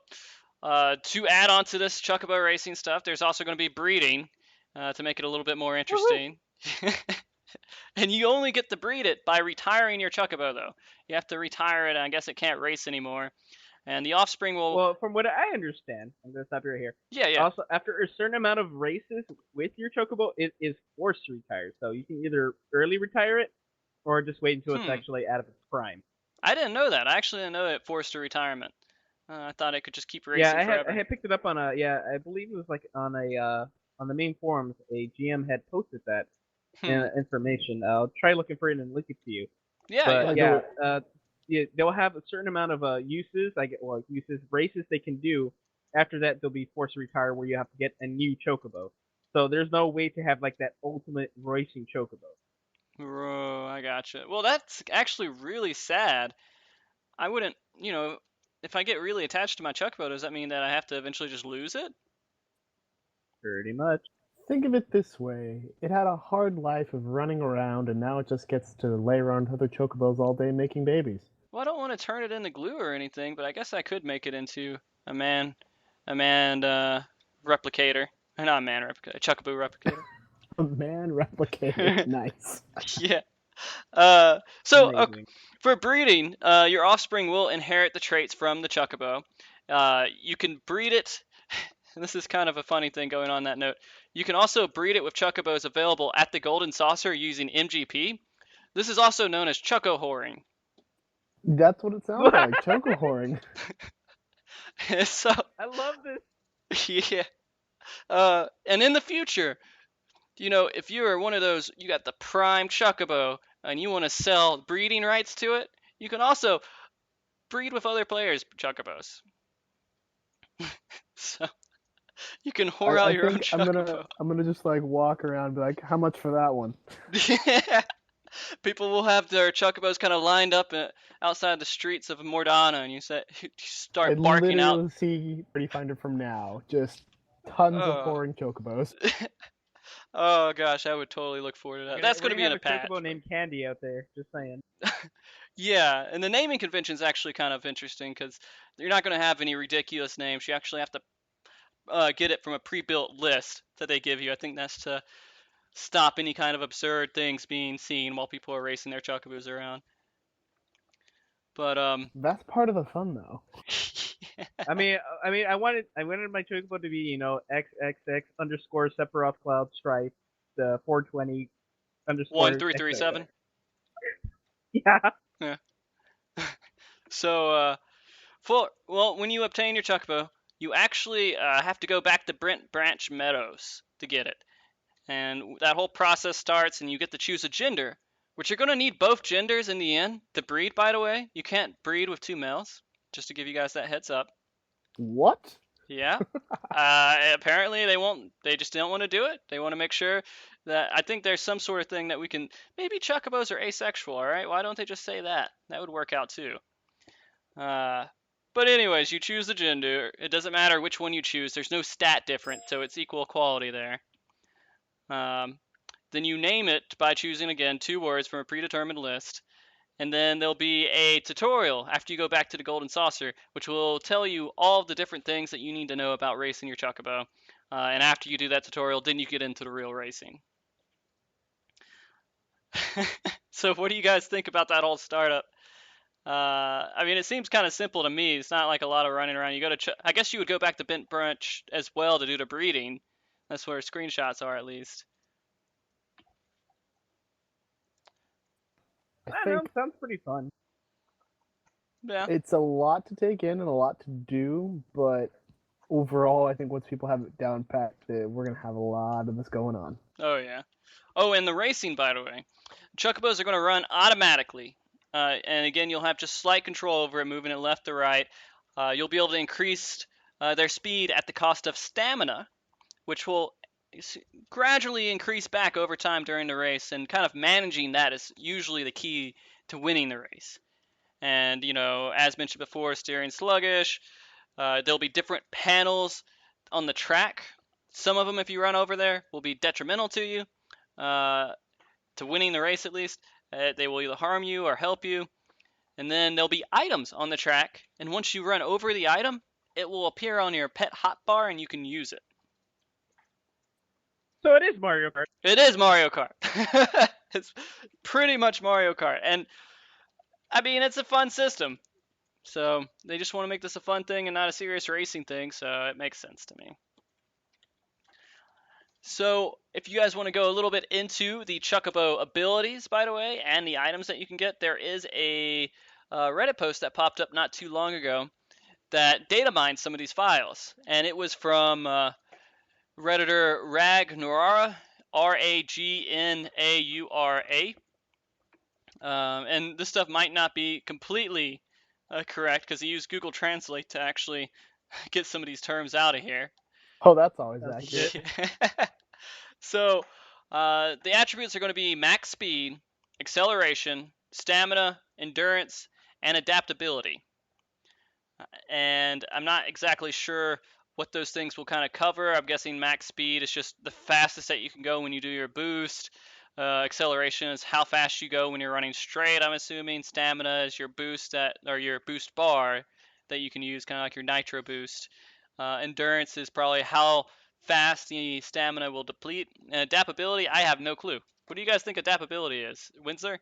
Speaker 1: to add on to this chocobo racing stuff, there's also going to be breeding to make it a little bit more
Speaker 3: Woohoo!
Speaker 1: interesting. And you only get to breed it by retiring your chocobo, though. You have to retire it, and I guess it can't race anymore. And the offspring will.
Speaker 3: Well, from what I understand, I'm gonna stop you right here.
Speaker 1: Yeah, yeah.
Speaker 3: Also, after a certain amount of races with your chocobo, it is forced to retire. So you can either early retire it or just wait until it's
Speaker 1: Hmm.
Speaker 3: actually out of its prime.
Speaker 1: I didn't know that. I actually didn't know it forced a retirement. I thought it could just keep
Speaker 3: Yeah,
Speaker 1: racing
Speaker 3: I
Speaker 1: forever.
Speaker 3: had picked it up on a I believe it was like on the main forums. A GM had posted that
Speaker 1: Hmm.
Speaker 3: information. I'll try looking for it and link it to you.
Speaker 1: Yeah,
Speaker 3: But
Speaker 1: yeah.
Speaker 2: Like the
Speaker 3: yeah, they'll have a certain amount of uses, uses races they can do. After that, they'll be forced to retire, where you have to get a new chocobo. So there's no way to have like that ultimate racing chocobo.
Speaker 1: Oh, I gotcha. Well, that's actually really sad. I wouldn't, if I get really attached to my chocobo, does that mean that I have to eventually just lose it?
Speaker 3: Pretty much.
Speaker 2: Think of it this way: it had a hard life of running around, and now it just gets to lay around other chocobos all day making babies.
Speaker 1: Well, I don't want to turn it into glue or anything, but I guess I could make it into a man, a man replicator. Not a man replicator, a chocobo replicator.
Speaker 2: A man replicator, nice.
Speaker 1: Yeah. So
Speaker 3: Amazing.
Speaker 1: for breeding, your offspring will inherit the traits from the chocobo. You can breed it. And this is kind of a funny thing going on that note. You can also breed it with chocobos available at the Golden Saucer using MGP. This is also known as choco whoring.
Speaker 2: That's what it sounds like, choco whoring.
Speaker 1: So,
Speaker 3: I love this.
Speaker 1: yeah. And in the future, if you are one of those, you got the prime chocobo and you want to sell breeding rights to it, you can also breed with other players' chocobos. So you can whore out
Speaker 2: I
Speaker 1: your own
Speaker 2: think
Speaker 1: chocobo.
Speaker 2: I'm gonna just like walk around and be like, how much for that one?
Speaker 1: Yeah. People will have their chocobos kind of lined up outside the streets of Mordana, and you
Speaker 2: I
Speaker 1: start barking out.
Speaker 2: literally see Pretty Finder from now. Just tons of
Speaker 1: Oh,
Speaker 2: whoring chocobos.
Speaker 1: oh gosh, I would totally look forward to
Speaker 3: We're
Speaker 1: that.
Speaker 3: gonna
Speaker 1: That's
Speaker 3: we're
Speaker 1: going to
Speaker 3: gonna
Speaker 1: be in
Speaker 3: have
Speaker 1: a
Speaker 3: a chocobo
Speaker 1: patch, but
Speaker 3: named Candy out there. Just saying.
Speaker 1: yeah. And the naming convention is actually kind of interesting because you're not going to have any ridiculous names. You actually have to get it from a pre-built list that they give you. I think that's to stop any kind of absurd things being seen while people are racing their chocobos around. But
Speaker 2: That's part of the fun, though.
Speaker 3: I wanted my chocobo to be XXX underscore Sephiroth Cloud Stripe, the 420
Speaker 1: one
Speaker 3: underscore
Speaker 1: three three
Speaker 3: XXX.
Speaker 1: seven.
Speaker 3: Yeah.
Speaker 1: Yeah. So well, when you obtain your chocobo, you actually have to go back to Brent Branch Meadows to get it. And that whole process starts, and you get to choose a gender, which you're going to need both genders in the end to breed, by the way. You can't breed with two males, just to give you guys that heads up.
Speaker 2: What?
Speaker 1: Yeah. Apparently, they won't, they just don't want to do it. They want to make sure that, I think there's some sort of thing that we can, maybe chocobos are asexual, all right? Why don't they just say that? That would work out too. Uh, but anyways, you choose the gender. It doesn't matter which one you choose. There's no stat difference, so it's equal quality there. Um, then you name it by choosing again 2 words from a predetermined list. And then there'll be a tutorial after you go back to the Golden Saucer, which will tell you all the different things that you need to know about racing your Chocobo. And after you do that tutorial, then you get into the real racing. So what do you guys think about that whole startup? I mean, it seems kind of simple to me. It's not like a lot of running around. I guess you would go back to Bent Branch as well to do the breeding. That's where screenshots are, at least.
Speaker 2: I
Speaker 3: I don't know.
Speaker 2: think
Speaker 3: Sounds pretty fun.
Speaker 1: Yeah.
Speaker 2: it's a lot to take in and a lot to do, but overall, I think once people have it down pat, we're gonna have a lot of this going on.
Speaker 1: Oh yeah. Oh, and the racing, by the way. Chocobos are going to run automatically. And again, you'll have just slight control over it, moving it left to right. You'll be able to increase their speed at the cost of stamina, which will gradually increase back over time during the race. And kind of managing that is usually the key to winning the race. And, as mentioned before, steering sluggish. There'll be different panels on the track. Some of them, if you run over there, will be detrimental to you. To winning the race at least. They will either harm you or help you. And then there'll be items on the track, and once you run over the item, it will appear on your pet hotbar and you can use it.
Speaker 3: So it is Mario Kart.
Speaker 1: It is Mario Kart. It's pretty much Mario Kart. And I mean, it's a fun system. So they just want to make this a fun thing and not a serious racing thing, so it makes sense to me. So if you guys want to go a little bit into the Chocobo abilities, by the way, and the items that you can get, there is a Reddit post that popped up not too long ago that data mined some of these files. And it was from Redditor Ragnaura, Ragnaura. And this stuff might not be completely correct because he used Google Translate to actually get some of these terms out of here.
Speaker 2: Oh, that's always
Speaker 3: That's
Speaker 2: accurate.
Speaker 1: So the attributes are going to be max speed, acceleration, stamina, endurance, and adaptability. And I'm not exactly sure what those things will kind of cover. I'm guessing max speed is just the fastest that you can go when you do your boost. Acceleration is how fast you go when you're running straight, I'm assuming. Stamina is your boost or your boost bar that you can use, kind of like your nitro boost. Endurance is probably how fast the stamina will deplete. And adaptability, I have no clue. What do you guys think adaptability is? Winsler?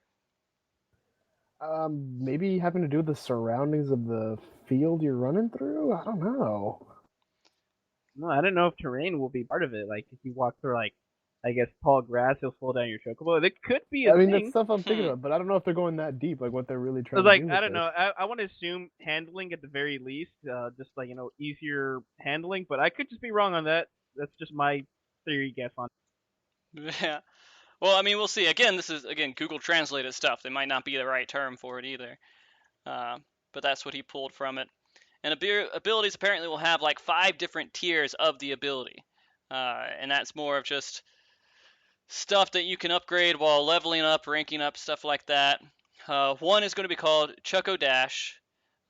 Speaker 2: Maybe having to do with the surroundings of the field you're running through. I don't know.
Speaker 3: No, I don't know if terrain will be part of it. Like if you walk through like, I guess tall grass, you'll slow down your chocobo. It could be a
Speaker 2: I mean, that's
Speaker 3: thing.
Speaker 2: stuff I'm thinking
Speaker 1: Hmm.
Speaker 2: about, but I don't know if they're going that deep, like what they're really
Speaker 3: So
Speaker 2: trying to
Speaker 3: like
Speaker 2: do
Speaker 3: I
Speaker 2: with
Speaker 3: don't
Speaker 2: this.
Speaker 3: know. I want to assume handling at the very least, just like easier handling. But I could just be wrong on that. That's just my theory guess on.
Speaker 1: Yeah. Well, I mean, we'll see. Again, this is Google translated stuff. They might not be the right term for it either. Uh, but that's what he pulled from it. And abilities apparently will have like 5 different tiers of the ability, and that's more of just stuff that you can upgrade while leveling up, ranking up, stuff like that. One is going to be called Chucko Dash,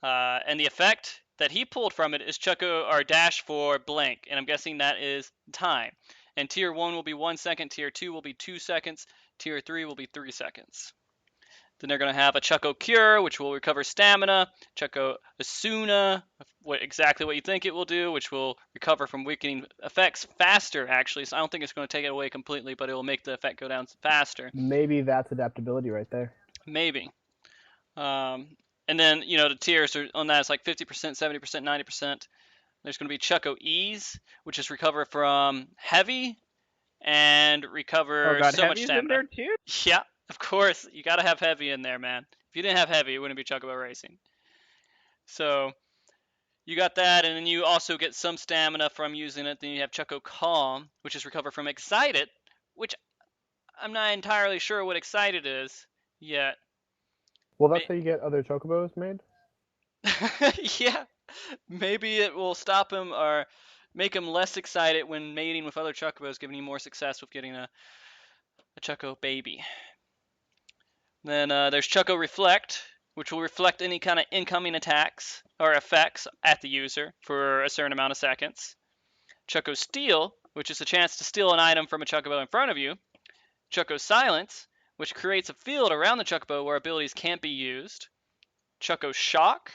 Speaker 1: and the effect that he pulled from it is Chucko or Dash for blank, and I'm guessing that is time. And tier 1 will be 1 second, tier 2 will be 2 seconds, tier 3 will be 3 seconds. Then they're going to have a Chucko Cure, which will recover stamina. Chucko Asuna, exactly what you think it will do, which will recover from weakening effects faster, actually. So I don't think it's going to take it away completely, but it will make the effect go down faster.
Speaker 2: Maybe that's adaptability right there.
Speaker 1: Maybe. And then, the tiers on that is like 50%, 70%, 90%. There's going to be Chucko Ease, which is recover from heavy and
Speaker 3: Oh
Speaker 1: recover
Speaker 3: god,
Speaker 1: so much
Speaker 3: heavy is in
Speaker 1: stamina.
Speaker 3: there too.
Speaker 1: Yeah, of course. You got to have heavy in there, man. If you didn't have heavy, it wouldn't be Chocobo Racing. So you got that, and then you also get some stamina from using it. Then you have Choco Calm, which is recover from Excited, which I'm not entirely sure what Excited is yet.
Speaker 2: Well, that's how you get other chocobos made.
Speaker 1: Yeah, maybe it will stop him or make him less excited when mating with other Chocobos, giving you more success with getting a Choco baby. Then there's Choco Reflect, which will reflect any kind of incoming attacks or effects at the user for a certain amount of seconds. Choco Steal, which is a chance to steal an item from a Chocobo in front of you. Choco Silence, which creates a field around the Chocobo where abilities can't be used. Choco Shock,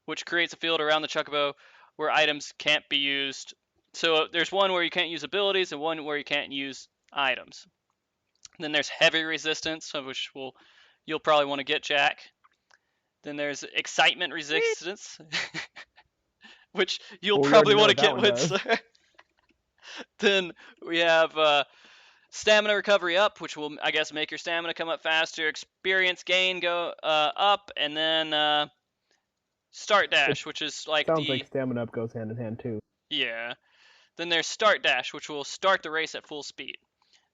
Speaker 1: which creates a field around the Chocobo where items can't be used. So there's one where you can't use abilities and one where you can't use items. Then there's Heavy Resistance, which you'll probably want to get, Jack. Then there's Excitement Resistance, which you'll
Speaker 2: Well, we already
Speaker 1: probably
Speaker 2: know
Speaker 1: want to
Speaker 2: what that
Speaker 1: get,
Speaker 2: one does.
Speaker 1: Winsler. Then we have Stamina Recovery Up, which will, I guess, make your stamina come up faster. Experience Gain go up, and then Start Dash, which is like
Speaker 2: Sounds like stamina up goes hand in hand too.
Speaker 1: yeah. Then there's Start Dash, which will start the race at full speed.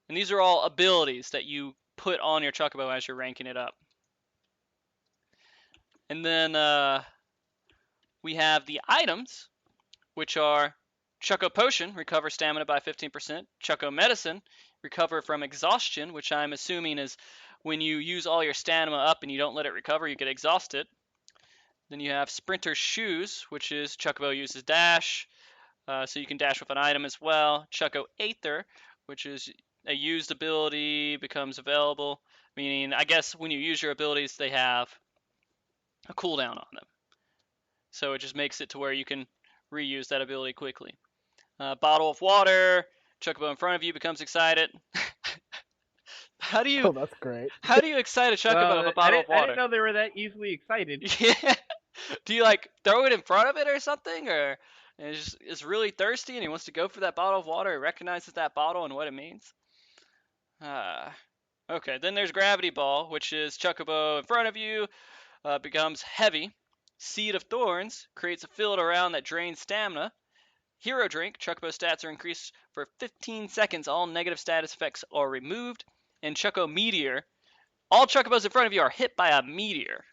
Speaker 1: And these are all abilities that you put on your Chocobo as you're ranking it up. And then we have the items, which are Choco Potion, recover stamina by 15%. Choco Medicine, recover from exhaustion, which I'm assuming is when you use all your stamina up and you don't let it recover, you get exhausted. Then you have Sprinter Shoes, which is Chocobo uses dash, so you can dash with an item as well. Choco Aether, which is a used ability becomes available, meaning I guess when you use your abilities, they have a cooldown on them. So it just makes it to where you can reuse that ability quickly. Bottle of water. Chocobo in front of you becomes excited. how do you
Speaker 2: Oh, that's great.
Speaker 1: how do you excite a chocobo of a
Speaker 3: I
Speaker 1: bottle of
Speaker 3: didn't
Speaker 1: water?
Speaker 3: know they were that easily excited.
Speaker 1: Yeah. Do you like throw it in front of it or something, or is really thirsty and he wants to go for that bottle of water? He recognizes that bottle and what it means. Uh, okay. Then there's gravity ball, which is chocobo in front of you becomes heavy. Seed of thorns creates a field around that drains stamina. Hero drink, chocobo stats are increased for 15 seconds. All negative status effects are removed. And choco meteor, all chocobos in front of you are hit by a meteor.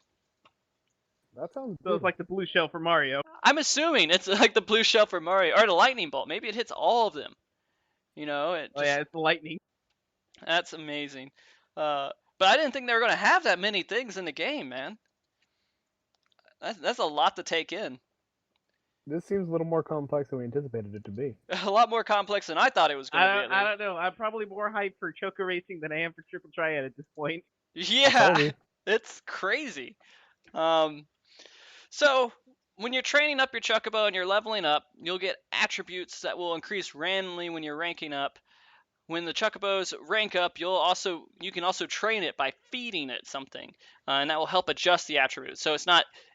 Speaker 2: That sounds
Speaker 3: So it's
Speaker 2: brutal.
Speaker 3: like the blue shell for Mario.
Speaker 1: I'm assuming it's like the blue shell for Mario or the lightning bolt. Maybe it hits all of them. You know, it
Speaker 3: Oh yeah,
Speaker 1: just
Speaker 3: it's the lightning.
Speaker 1: that's amazing. But I didn't think they were gonna have that many things in the game, man. That's a lot to take in.
Speaker 2: This seems a little more complex than we anticipated it to be.
Speaker 1: A lot more complex than I thought it was gonna be, at
Speaker 3: I
Speaker 1: least.
Speaker 3: don't know. I'm probably more hyped for Choco Racing than I am for Triple Triad at this point.
Speaker 2: I'll tell
Speaker 1: Yeah,
Speaker 2: you.
Speaker 1: it's crazy. Um, so when you're training up your chocobo and you're leveling up, you'll get attributes that will increase randomly when you're ranking up. When the chocobos rank up, you can also train it by feeding it something, and that will help adjust the attributes. So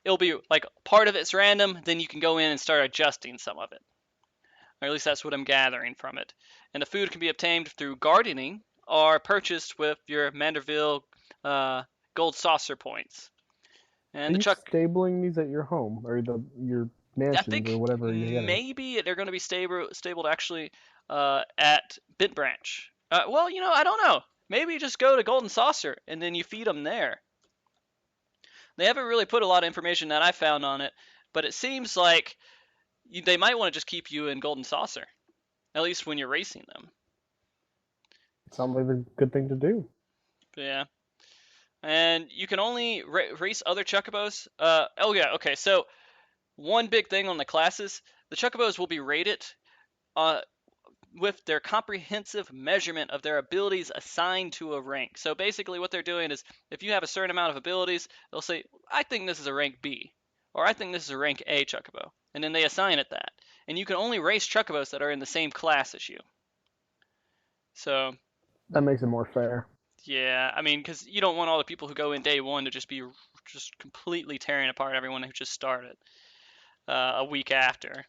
Speaker 1: it'll be like part of it's random, then you can go in and start adjusting some of it, or at least that's what I'm gathering from it. And the food can be obtained through gardening or purchased with your Manderville gold saucer points.
Speaker 2: Are
Speaker 1: And the
Speaker 2: you
Speaker 1: chuck,
Speaker 2: stabling these at your home or your
Speaker 1: I
Speaker 2: mansions or
Speaker 1: think
Speaker 2: whatever you're getting?
Speaker 1: maybe they're going to be stabled actually at Bit Branch. Well, I don't know. Maybe you just go to Golden Saucer and then you feed them there. They haven't really put a lot of information that I found on it, but it seems like they might want to just keep you in Golden Saucer, at least when you're racing them.
Speaker 2: Sounds like a good thing to do.
Speaker 1: But yeah. And you can only race other chocobos. Oh yeah, okay. So one big thing on the classes, the chocobos will be rated uh, with their comprehensive measurement of their abilities assigned to a rank. So basically, what they're doing is if you have a certain amount of abilities, they'll say, I think this is a rank B, or I think this is a rank A chocobo. And then they assign it that. And you can only race chocobos that are in the same class as you. So,
Speaker 2: That makes it more fair.
Speaker 1: yeah, I mean, because you don't want all the people who go in day one to just be just completely tearing apart everyone who just started a week after.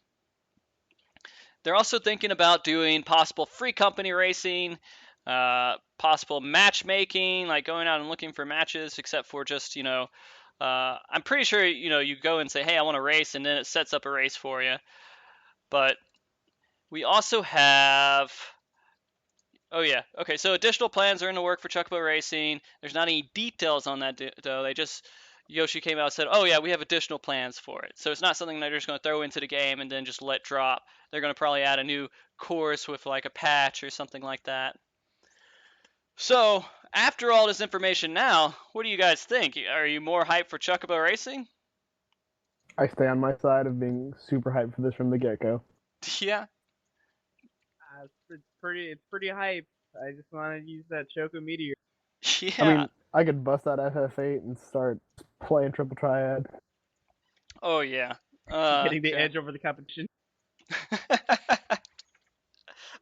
Speaker 1: They're also thinking about doing possible free company racing, possible matchmaking, like going out and looking for matches, except for just, I'm pretty sure, you go and say, hey, I want to race, and then it sets up a race for you. But we also have. Oh, yeah. Okay, so additional plans are in the work for Chocobo Racing. There's not any details on that, though. Yoshi came out and said, oh, yeah, we have additional plans for it. So it's not something they're just going to throw into the game and then just let drop. They're going to probably add a new course with like a patch or something like that. So, after all this information now, what do you guys think? Are you more hyped for Chocobo Racing?
Speaker 2: I stay on my side of being super hyped for this from the get go.
Speaker 1: Yeah.
Speaker 3: It's pretty hype. I just want to use that Choco Meteor.
Speaker 2: I
Speaker 1: Yeah.
Speaker 2: mean, I could bust out FF8 and start playing Triple Triad.
Speaker 1: Oh, yeah.
Speaker 3: Getting the
Speaker 1: Okay.
Speaker 3: edge over the competition.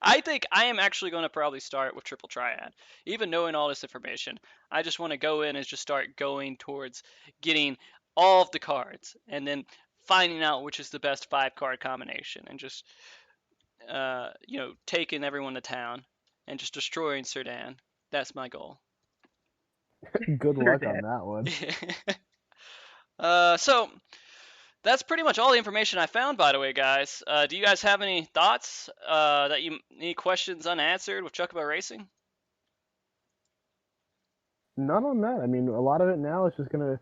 Speaker 1: I think I am actually going to probably start with Triple Triad. Even knowing all this information, I just want to go in and just start going towards getting all of the cards and then finding out which is the best 5 card combination and just, taking everyone to town and just destroying Serdan. That's my goal.
Speaker 2: Good
Speaker 3: Sure,
Speaker 2: luck on
Speaker 3: Dad.
Speaker 2: that one.
Speaker 1: So that's pretty much all the information I found, by the way, guys. Do you guys have any thoughts? Any questions unanswered with Chocobo Racing?
Speaker 2: Not on that. I mean, a lot of it now is just gonna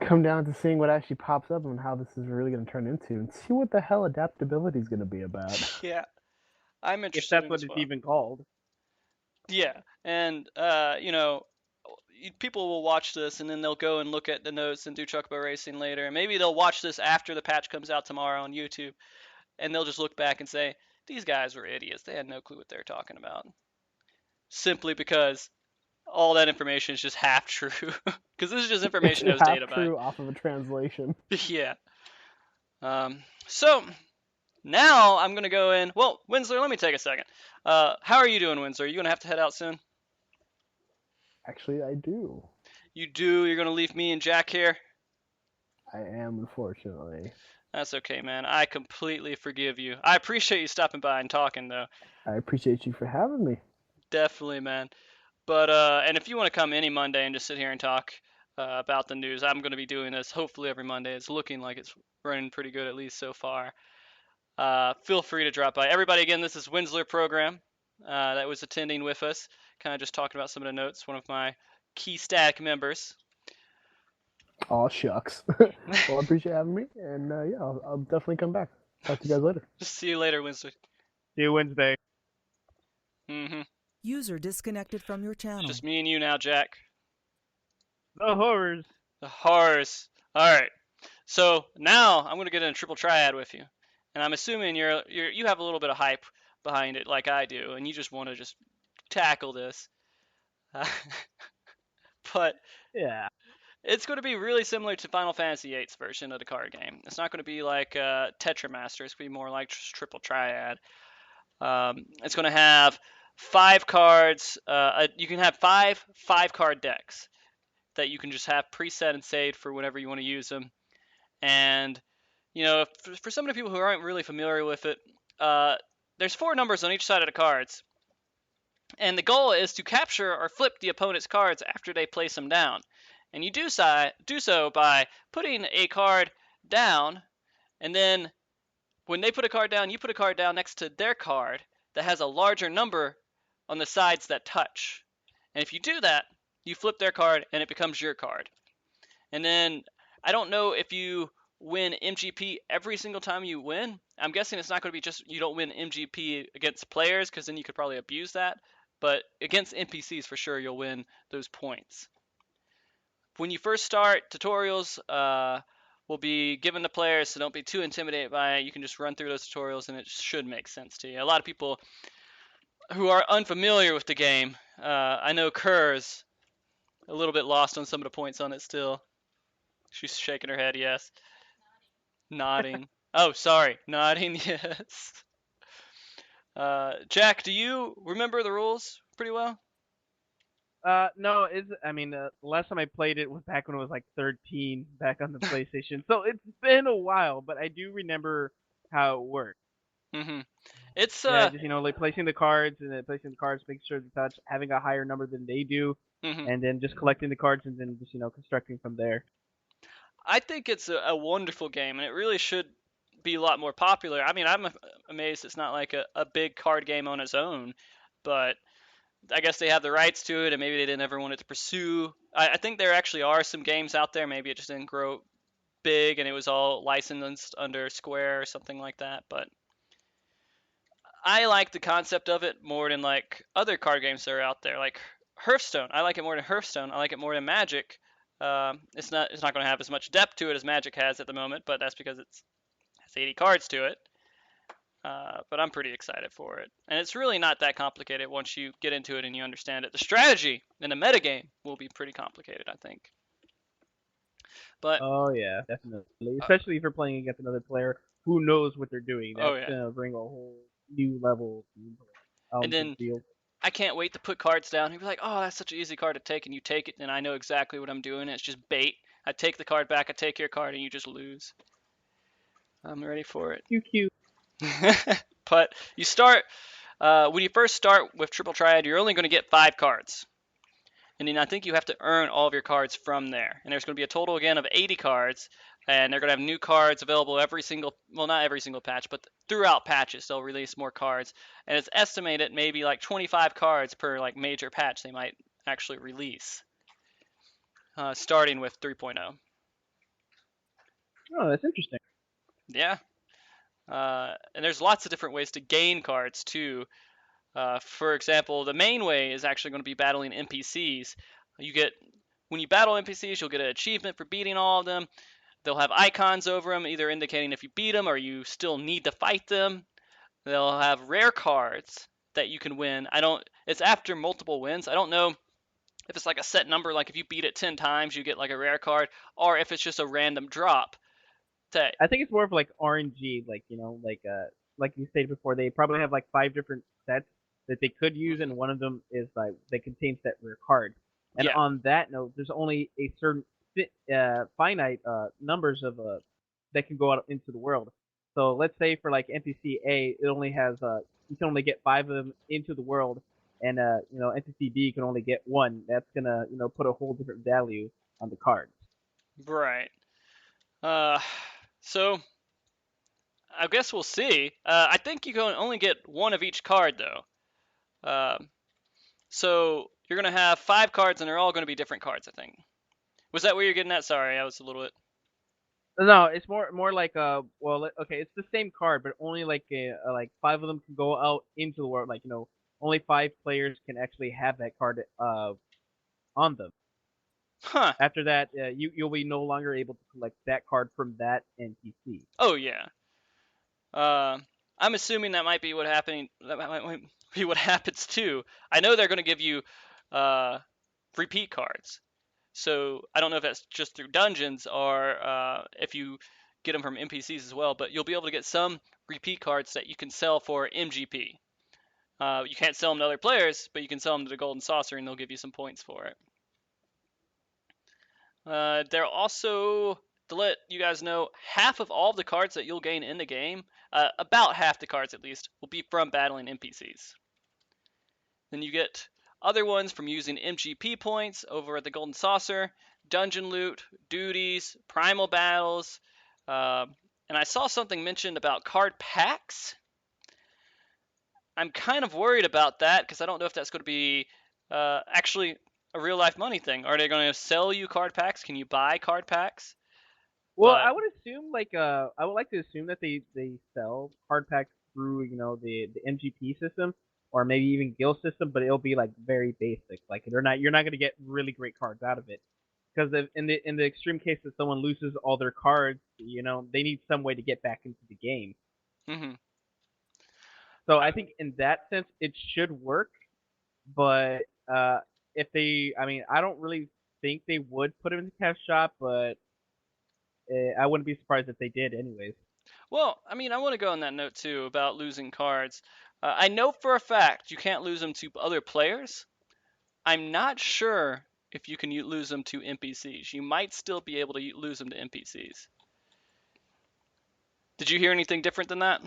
Speaker 2: come down to seeing what actually pops up and how this is really gonna turn into, and see what the hell adaptability is gonna be about.
Speaker 1: Yeah, I'm
Speaker 3: If
Speaker 1: interested
Speaker 3: that's
Speaker 1: in
Speaker 3: what
Speaker 1: as
Speaker 3: it's
Speaker 1: well.
Speaker 3: even called.
Speaker 1: Yeah, and people will watch this and then they'll go and look at the notes and do Chocobo Racing later. And maybe they'll watch this after the patch comes out tomorrow on YouTube, and they'll just look back and say, "These guys were idiots. They had no clue what they're talking about." Simply because all that information is just half true because this is just information that was
Speaker 2: half
Speaker 1: data
Speaker 2: true off of a translation.
Speaker 1: Yeah. So now I'm gonna go in. Well, Winsler, let me take a second. How are you doing, Winsler? Are you gonna have to head out soon?
Speaker 2: Actually, I do.
Speaker 1: You do. You're gonna leave me and Jack here.
Speaker 2: I am, unfortunately.
Speaker 1: That's okay, man. I completely forgive you. I appreciate you stopping by and talking, though.
Speaker 2: I appreciate you for having me.
Speaker 1: Definitely, man. But and if you want to come any Monday and just sit here and talk about the news, I'm going to be doing this hopefully every Monday. It's looking like it's running pretty good, at least so far. Feel free to drop by. Everybody, again, this is Winsler Program that was attending with us. Kind of just talking about some of the notes. One of my key static members.
Speaker 2: Aw, shucks. Well, I appreciate having me, and yeah, I'll definitely come back. Talk to you guys later.
Speaker 1: Just see you later, Winsler.
Speaker 3: See you Wednesday.
Speaker 1: Mm-hmm.
Speaker 4: User disconnected from your
Speaker 1: It's
Speaker 4: channel.
Speaker 1: just me and you now, Jack.
Speaker 3: The horrors.
Speaker 1: The horrors. All right. So now I'm gonna get in a triple triad with you, and I'm assuming you have a little bit of hype behind it, like I do, and you just want to just tackle this. But
Speaker 3: Yeah.
Speaker 1: it's going to be really similar to Final Fantasy VIII's version of the card game. It's not going to be like Tetramaster. It's going to be more like Triple Triad. It's going to have 5 cards. You can have five card decks that you can just have preset and saved for whenever you want to use them. And for some of the people who aren't really familiar with it, there's 4 numbers on each side of the cards. And the goal is to capture or flip the opponent's cards after they place them down. And you do so by putting a card down, and then when they put a card down, you put a card down next to their card that has a larger number on the sides that touch. And if you do that, you flip their card and it becomes your card. And then I don't know if you win MGP every single time you win. I'm guessing it's not going to be just you don't win MGP against players, because then you could probably abuse that. But against NPCs, for sure, you'll win those points. When you first start, tutorials will be given to players, so don't be too intimidated by it. You can just run through those tutorials, and it should make sense to you. A lot of people who are unfamiliar with the game, I know Kerr's a little bit lost on some of the points on it still. She's shaking her head, yes. Nodding. Oh, sorry. Nodding, yes. Jack, do you remember the rules pretty well?
Speaker 3: No, the last time I played it was back when it was like 13, back on the PlayStation. So it's been a while, but I do remember how it worked.
Speaker 1: Mm-hmm. It's
Speaker 3: Yeah, just like placing the cards and then placing the cards, making sure to touch, having a higher number than they do,
Speaker 1: mm-hmm.
Speaker 3: and then just collecting the cards and then just constructing from there.
Speaker 1: I think it's a wonderful game, and it really should be a lot more popular. I mean, I'm amazed it's not like a big card game on its own, but I guess they have the rights to it, and maybe they didn't ever want it to pursue. I think there actually are some games out there. Maybe it just didn't grow big, and it was all licensed under Square or something like that. But I like the concept of it more than like other card games that are out there, like Hearthstone. I like it more than Hearthstone. I like it more than Magic. It's not going to have as much depth to it as Magic has at the moment, but that's because it has 80 cards to it. But I'm pretty excited for it. And it's really not that complicated once you get into it and you understand it. The strategy in the metagame will be pretty complicated, I think. But
Speaker 3: oh yeah, definitely. Especially if you're playing against another player who knows what they're doing. That's gonna bring a whole new level
Speaker 1: and then
Speaker 3: to the field.
Speaker 1: I can't wait to put cards down. You'll be like, oh, that's such an easy card to take, and you take it, and I know exactly what I'm doing. It's just bait. I take the card back, I take your card, and you just lose. I'm ready for it.
Speaker 3: Cute.
Speaker 1: But you start, when you first start with Triple Triad, you're only going to get 5 cards. And then I think you have to earn all of your cards from there. And there's going to be a total, again, of 80 cards. And they're going to have new cards available not every single patch, but throughout patches, they'll release more cards. And it's estimated maybe like 25 cards per like major patch they might actually release, starting with 3.0.
Speaker 3: Oh, that's interesting.
Speaker 1: Yeah. And there's lots of different ways to gain cards, too. For example, the main way is actually going to be battling NPCs. When you battle NPCs, you'll get an achievement for beating all of them. They'll have icons over them, either indicating if you beat them or you still need to fight them. They'll have rare cards that you can win. It's after multiple wins. I don't know if it's like a set number, like if you beat it 10 times, you get like a rare card, or if it's just a random drop.
Speaker 3: I think it's more of like RNG, like you stated before, they probably have like 5 different sets that they could use, and one of them is like they contains that rare card. And
Speaker 1: Yeah.
Speaker 3: on that note, there's only a certain finite numbers of that can go out into the world. So let's say for like NPC A, it only has you can only get 5 of them into the world, and NPC B can only get 1. That's gonna put a whole different value on the cards.
Speaker 1: Right. Uh, so I guess we'll see. I think you can only get one of each card though. So you're gonna have 5 cards, and they're all gonna be different cards. I think. Was that where you're getting at? Sorry, I was a little bit.
Speaker 3: No, it's more like okay, it's the same card, but only like 5 of them can go out into the world. Like only 5 players can actually have that card on them.
Speaker 1: Huh.
Speaker 3: After that, you'll be no longer able to collect that card from that NPC.
Speaker 1: Oh yeah. I'm assuming that might be what happening. That might be what happens too. I know they're going to give you repeat cards. So I don't know if that's just through dungeons or if you get them from NPCs as well. But you'll be able to get some repeat cards that you can sell for MGP. You can't sell them to other players, but you can sell them to the Golden Saucer, and they'll give you some points for it. They're also, to let you guys know, half of all the cards that you'll gain in the game, about half the cards at least, will be from battling NPCs. Then you get other ones from using MGP points over at the Golden Saucer, dungeon loot, duties, primal battles, and I saw something mentioned about card packs. I'm kind of worried about that because I don't know if that's going to be actually a real life money thing. Are they going to sell you card packs? Can you buy card packs?
Speaker 3: Well,
Speaker 1: But
Speaker 3: I would assume I would like to assume that they sell card packs through the MGP system or maybe even guild system, but it'll be like very basic. Like you're not going to get really great cards out of it because in the extreme case that someone loses all their cards, they need some way to get back into the game.
Speaker 1: mm-hmm.
Speaker 3: So I think in that sense it should work, but if they, I mean, I don't really think they would put it in the cash shop, but I wouldn't be surprised if they did, anyways.
Speaker 1: Well, I mean, I want to go on that note too about losing cards. I know for a fact you can't lose them to other players. I'm not sure if you can lose them to NPCs. You might still be able to lose them to NPCs. Did you hear anything different than that?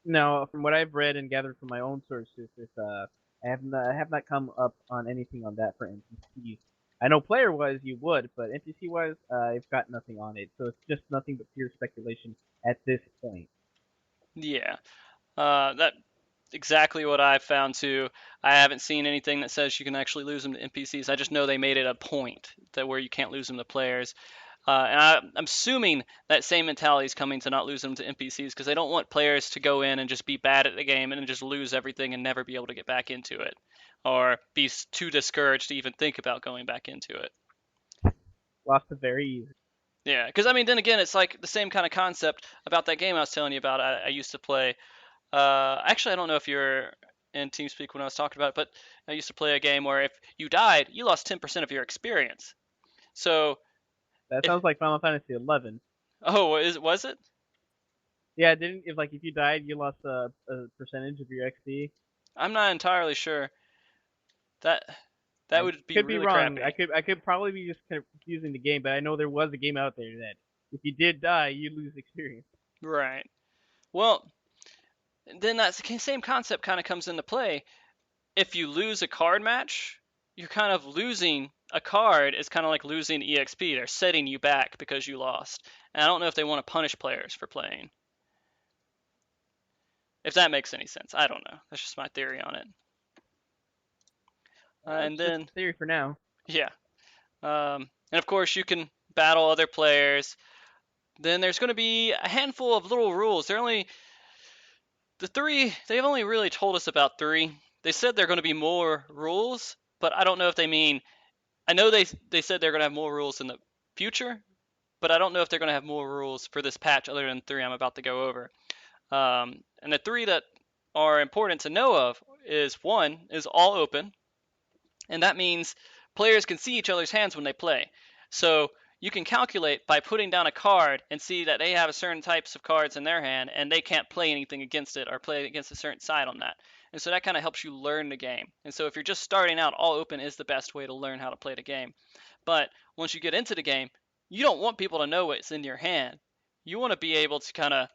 Speaker 3: No, from what I've read and gathered from my own sources, I have not come up on anything on that for NPCs. I know player-wise you would, but NPC-wise, I've got nothing on it. So it's just nothing but pure speculation at this point.
Speaker 1: Yeah, that exactly what I've found too. I haven't seen anything that says you can actually lose them to NPCs. I just know they made it a point that where you can't lose them to players. I'm assuming that same mentality is coming to not lose them to NPCs because they don't want players to go in and just be bad at the game and then just lose everything and never be able to get back into it, or be too discouraged to even think about going back into it.
Speaker 3: Lost it very easy.
Speaker 1: Yeah, because I mean, then again, it's like the same kind of concept about that game I was telling you about. I used to play. Actually, I don't know if you're in TeamSpeak when I was talking about it, but I used to play a game where if you died, you lost 10% of your experience. So,
Speaker 3: That
Speaker 1: if
Speaker 3: sounds like Final Fantasy 11.
Speaker 1: oh, was it?
Speaker 3: Yeah, didn't if you died, you lost a percentage of your XP.
Speaker 1: I'm not entirely sure. That that
Speaker 3: I
Speaker 1: would be
Speaker 3: could be
Speaker 1: really
Speaker 3: wrong.
Speaker 1: crappy.
Speaker 3: I could probably be just kind of confusing the game, but I know there was a game out there that if you did die, you lose experience.
Speaker 1: Right. Well, then that same concept kind of comes into play. If you lose a card match, you're kind of losing a card. Is kind of like losing EXP. They're setting you back because you lost. And I don't know if they want to punish players for playing. If that makes any sense. I don't know. That's just my theory on it. And
Speaker 3: It's just
Speaker 1: then,
Speaker 3: theory for now.
Speaker 1: yeah. And of course, you can battle other players. Then there's going to be a handful of little rules. They've only really told us about 3. They said they're going to be more rules, but I don't know if they mean. I know they said they're going to have more rules in the future, but I don't know if they're going to have more rules for this patch other than 3 I'm about to go over. And the 3 that are important to know of is 1 is all open. And that means players can see each other's hands when they play. So you can calculate by putting down a card and see that they have a certain types of cards in their hand and they can't play anything against it or play against a certain side on that. And so that kind of helps you learn the game. And so if you're just starting out, all open is the best way to learn how to play the game. But once you get into the game, you don't want people to know what's in your hand. You want to be able to kind of,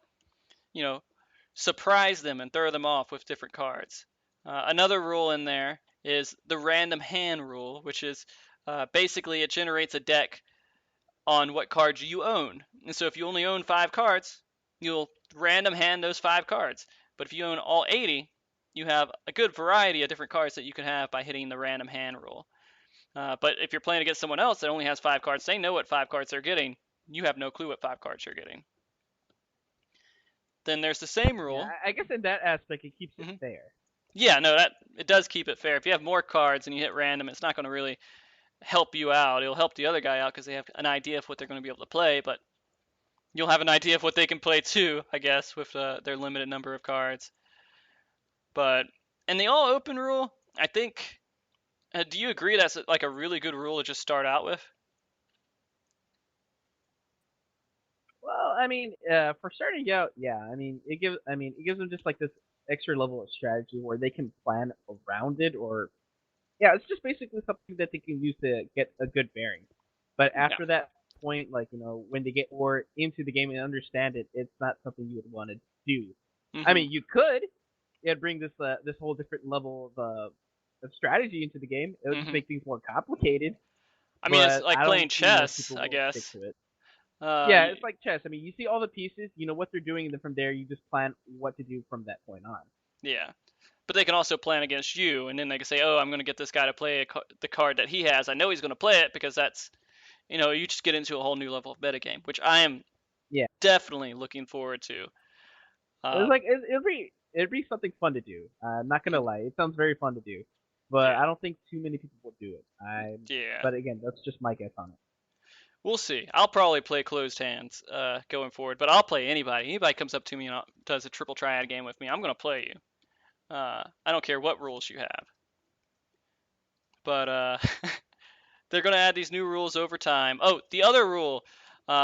Speaker 1: you know, surprise them and throw them off with different cards. Another rule in there is the random hand rule, which is basically it generates a deck on what cards you own. And so if you only own 5 cards, you'll random hand those 5 cards. But if you own all 80, you have a good variety of different cards that you can have by hitting the random hand rule. But if you're playing against someone else that only has 5 cards, they know what 5 cards they're getting. You have no clue what 5 cards you're getting. Then there's the same rule.
Speaker 3: Yeah, I guess in that aspect it keeps it fair.
Speaker 1: Yeah, no, that it does keep it fair. If you have more cards and you hit random, it's not going to really help you out. It'll help the other guy out because they have an idea of what they're going to be able to play, but you'll have an idea of what they can play too, I guess, with their limited number of cards. But in the all open rule, I think, do you agree that's like a really good rule to just start out with?
Speaker 3: Well, I mean, for starting out, yeah. I mean, it gives them just like this extra level of strategy where they can plan around it, or yeah, it's just basically something that they can use to get a good bearing. But after that point, like when they get more into the game and understand it, it's not something you would want to do. I mean, you could, it'd bring this whole different level of strategy into the game. It would just make things more complicated.
Speaker 1: I mean, it's like
Speaker 3: I
Speaker 1: playing
Speaker 3: don't see most
Speaker 1: chess,
Speaker 3: people
Speaker 1: I
Speaker 3: will
Speaker 1: guess.
Speaker 3: stick to it. Yeah, it's like chess. I mean, you see all the pieces, you know what they're doing, and then from there you just plan what to do from that point on.
Speaker 1: Yeah. But they can also plan against you, and then they can say, oh, I'm going to get this guy to play the card that he has. I know he's going to play it because that's, you just get into a whole new level of metagame, which I am definitely looking forward to.
Speaker 3: It's like it'd be something fun to do. I'm not gonna lie, it sounds very fun to do, but I don't think too many people will do it. But again, that's just my guess on it.
Speaker 1: We'll see. I'll probably play closed hands going forward, but I'll play anybody. Anybody comes up to me and does a triple triad game with me, I'm going to play you. I don't care what rules you have. But they're going to add these new rules over time. Oh, the other rule,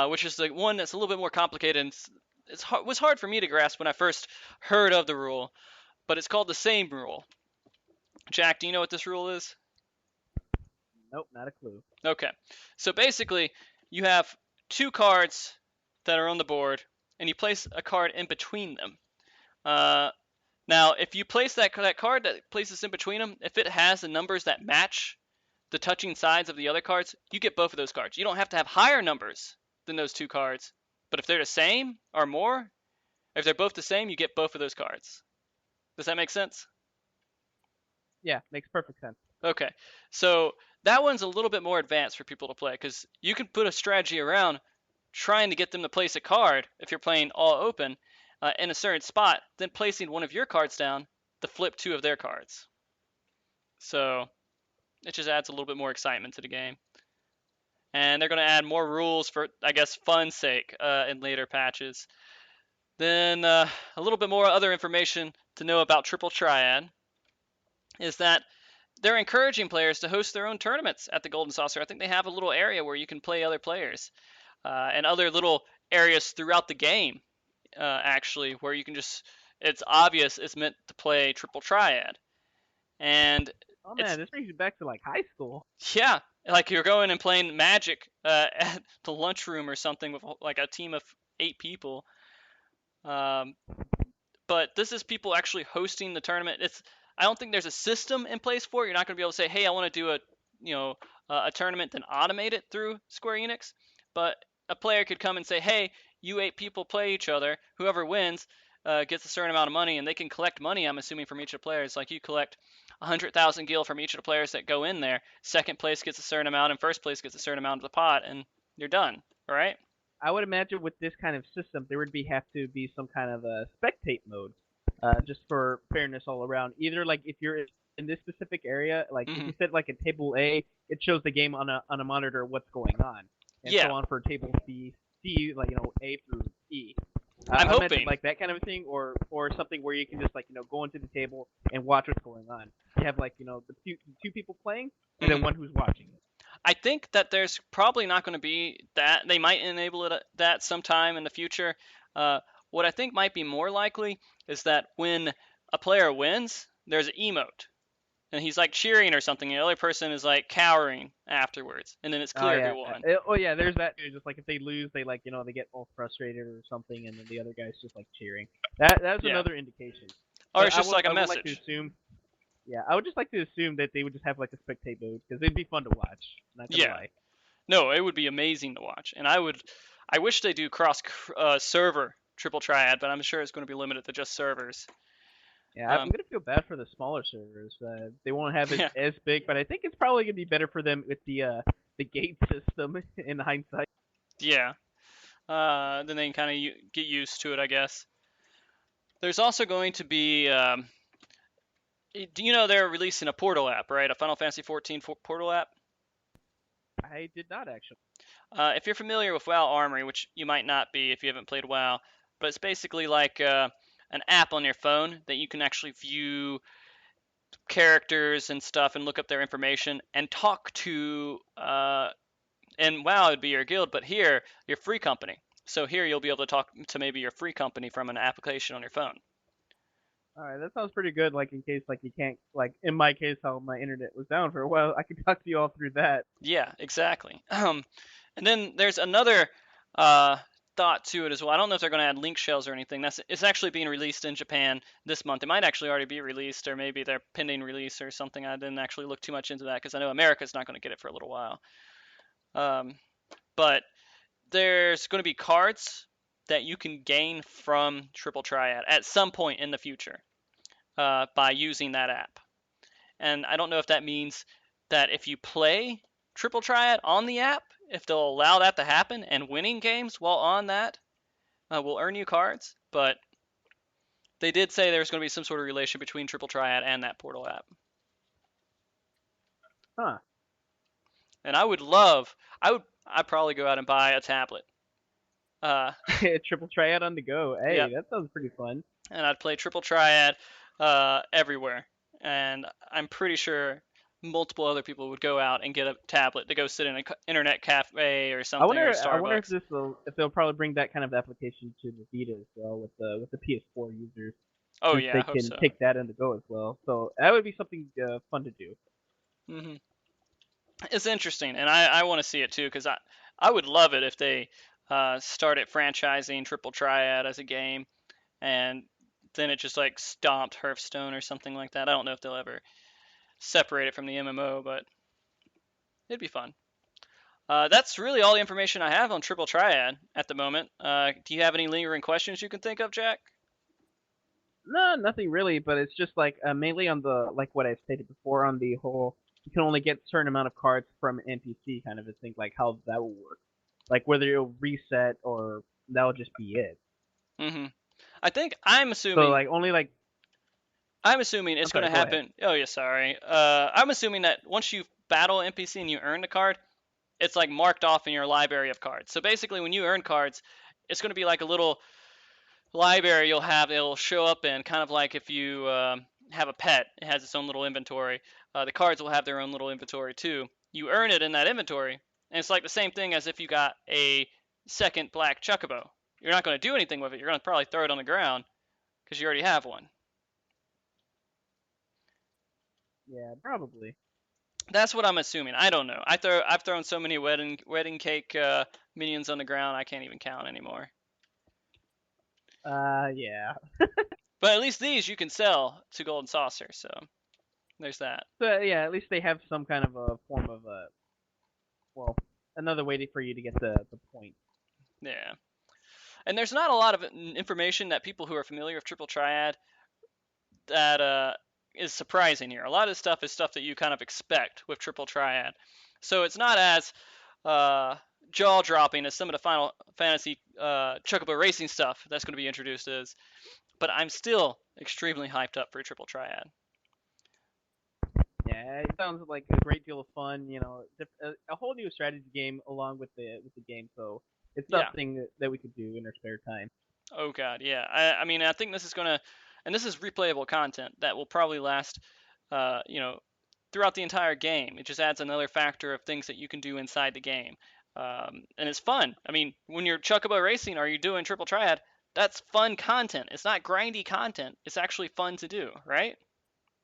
Speaker 1: which is the one that's a little bit more complicated, and was hard for me to grasp when I first heard of the rule, but it's called the same rule. Jack, do you know what this rule is?
Speaker 3: Nope, not a clue.
Speaker 1: Okay. So basically, you have 2 cards that are on the board, and you place a card in between them. Now, if you place that card that places in between them, if it has the numbers that match the touching sides of the other cards, you get both of those cards. You don't have to have higher numbers than those 2 cards, but if they're the same or more, if they're both the same, you get both of those cards. Does that make sense?
Speaker 3: Yeah, makes perfect sense.
Speaker 1: Okay, so that one's a little bit more advanced for people to play because you can put a strategy around trying to get them to place a card if you're playing all open in a certain spot, then placing one of your cards down to flip 2 of their cards. So it just adds a little bit more excitement to the game. And they're going to add more rules for, I guess, fun's sake in later patches. Then a little bit more other information to know about Triple Triad is that they're encouraging players to host their own tournaments at the Golden Saucer. I think they have a little area where you can play other players and other little areas throughout the game, actually, where you can just, it's obvious it's meant to play Triple Triad. And
Speaker 3: oh man, this brings you back to like high school.
Speaker 1: Yeah, like you're going and playing Magic at the lunchroom or something with like a team of 8 people. But this is people actually hosting the tournament. I don't think there's a system in place for it. You're not going to be able to say, hey, I want to do a tournament, then automate it through Square Enix. But a player could come and say, hey, you 8 people play each other. Whoever wins gets a certain amount of money, and they can collect money, I'm assuming, from each of the players. Like you collect 100,000 gil from each of the players that go in there. Second place gets a certain amount, and first place gets a certain amount of the pot, and you're done. All right?
Speaker 3: I would imagine with this kind of system, there would have to be some kind of a spectate mode, just for fairness all around. Either like if you're in this specific area, like if you set like a table A, it shows the game on a monitor what's going on, and so on for table B, C, like A through E.
Speaker 1: I'm hoping
Speaker 3: like that kind of a thing, or something where you can just like go into the table and watch what's going on. you have like the two people playing and then
Speaker 1: Mhm.
Speaker 3: one who's watching it.
Speaker 1: I think that there's probably not going to be that. They might enable it that sometime in the future. Uh, what I think might be more likely is that when a player wins, there's an emote, and he's like cheering or something. And the other person is like cowering afterwards, and then it's
Speaker 3: Oh
Speaker 1: clear who
Speaker 3: yeah.
Speaker 1: won.
Speaker 3: Oh yeah. There's that too. Just like if they lose, they like they get all frustrated or something, and then the other guy's just like cheering. That's
Speaker 1: Yeah,
Speaker 3: another indication.
Speaker 1: or
Speaker 3: But
Speaker 1: it's just like a
Speaker 3: I would like to
Speaker 1: message.
Speaker 3: assume. Yeah, I would just like to assume that they would just have like a spectate mode because they'd be fun to watch. Not gonna
Speaker 1: Yeah,
Speaker 3: lie.
Speaker 1: no, it would be amazing to watch, and I wish they do cross server triple triad, but I'm sure it's going to be limited to just servers.
Speaker 3: Yeah, I'm
Speaker 1: Um,
Speaker 3: gonna feel bad for the smaller servers. They won't have it
Speaker 1: yeah,
Speaker 3: as big, but I think it's probably gonna be better for them with the gate system in hindsight.
Speaker 1: yeah. Then they can kind of get used to it, I guess. There's also going to be, do you know they're releasing a Portal app, right? A Final Fantasy 14 Portal app.
Speaker 3: I did not actually.
Speaker 1: If you're familiar with WoW Armory, which you might not be if you haven't played WoW, but it's basically like an app on your phone that you can actually view characters and stuff and look up their information and talk to. And WoW would be your guild, but here your free company. So here you'll be able to talk to maybe your free company from an application on your phone.
Speaker 3: All right, that sounds pretty good. Like in case like you can't like in my case how my internet was down for a while, I could talk to you all through that.
Speaker 1: Yeah, exactly. And then there's another uh, thought to it as well. I don't know if they're going to add link shells or anything. It's actually being released in Japan this month. It might actually already be released, or maybe they're pending release or something. I didn't actually look too much into that because I know America's not going to get it for a little while. Um, but there's going to be cards that you can gain from Triple Triad at some point in the future by using that app. And I don't know if that means that if you play Triple Triad on the app, if they'll allow that to happen, and winning games while on that will earn you cards. But they did say there's going to be some sort of relation between Triple Triad and that Portal app.
Speaker 3: Huh?
Speaker 1: And I'd probably go out and buy a tablet. Uh,
Speaker 3: Triple triad on the go.
Speaker 1: yeah,
Speaker 3: Hey, that sounds pretty fun.
Speaker 1: and I'd play Triple Triad everywhere. And I'm pretty sure multiple other people would go out and get a tablet to go sit in an internet cafe or something or
Speaker 3: I wonder
Speaker 1: Starbucks.
Speaker 3: if they'll probably bring that kind of application to the Vita as well with the PS4 users,
Speaker 1: Oh
Speaker 3: since
Speaker 1: yeah,
Speaker 3: they
Speaker 1: I hope
Speaker 3: can
Speaker 1: so.
Speaker 3: take that on the go as well. So that would be something fun to do.
Speaker 1: Hmm. It's interesting, and I want to see it too because I would love it if they started franchising Triple Triad as a game, and then it just like stomped Hearthstone or something like that. I don't know if they'll ever separate it from the MMO, but it'd be fun. That's really all the information I have on Triple Triad at the moment. Do you have any lingering questions you can think of, Jack?
Speaker 3: No, nothing really, but it's just like mainly on the like what I stated before on the whole you can only get a certain amount of cards from NPC kind of a thing, like how that will work, like whether it'll reset or that'll just be it.
Speaker 1: Hmm. I think I'm
Speaker 3: So
Speaker 1: assuming
Speaker 3: like only like
Speaker 1: I'm assuming
Speaker 3: I'm
Speaker 1: it's going
Speaker 3: sorry,
Speaker 1: to
Speaker 3: go ahead.
Speaker 1: happen. Oh yeah, sorry. I'm assuming that once you battle NPC and you earn the card, it's like marked off in your library of cards. So basically, when you earn cards, it's going to be like a little library you'll have. It'll show up in kind of like if you have a pet, it has its own little inventory. The cards will have their own little inventory too. You earn it in that inventory, and it's like the same thing as if you got a second black chocobo. You're not going to do anything with it. You're going to probably throw it on the ground because you already have one.
Speaker 3: Yeah, probably.
Speaker 1: That's what I'm assuming. I don't know. I've thrown so many wedding cake minions on the ground I can't even count anymore.
Speaker 3: Yeah.
Speaker 1: But at least these you can sell to Golden Saucer, so there's that.
Speaker 3: So yeah, at least they have some kind of a form of a well, another way for you to get the point.
Speaker 1: Yeah. And there's not a lot of information that people who are familiar with Triple Triad that is surprising here. A lot of stuff is stuff that you kind of expect with Triple Triad. So it's not as jaw dropping as some of the Final Fantasy Chocobo Racing stuff that's going to be introduced is. But I'm still extremely hyped up for Triple Triad.
Speaker 3: Yeah, it sounds like a great deal of fun. A whole new strategy game along with the game. So it's
Speaker 1: Yeah.
Speaker 3: something that we could do in our spare time.
Speaker 1: Oh god, yeah. I mean, I think this is gonna, and this is replayable content that will probably last you know, throughout the entire game. It just adds another factor of things that you can do inside the game. And it's fun. I mean, when you're Chocobo racing or you're doing Triple Triad, that's fun content. It's not grindy content. It's actually fun to do, right?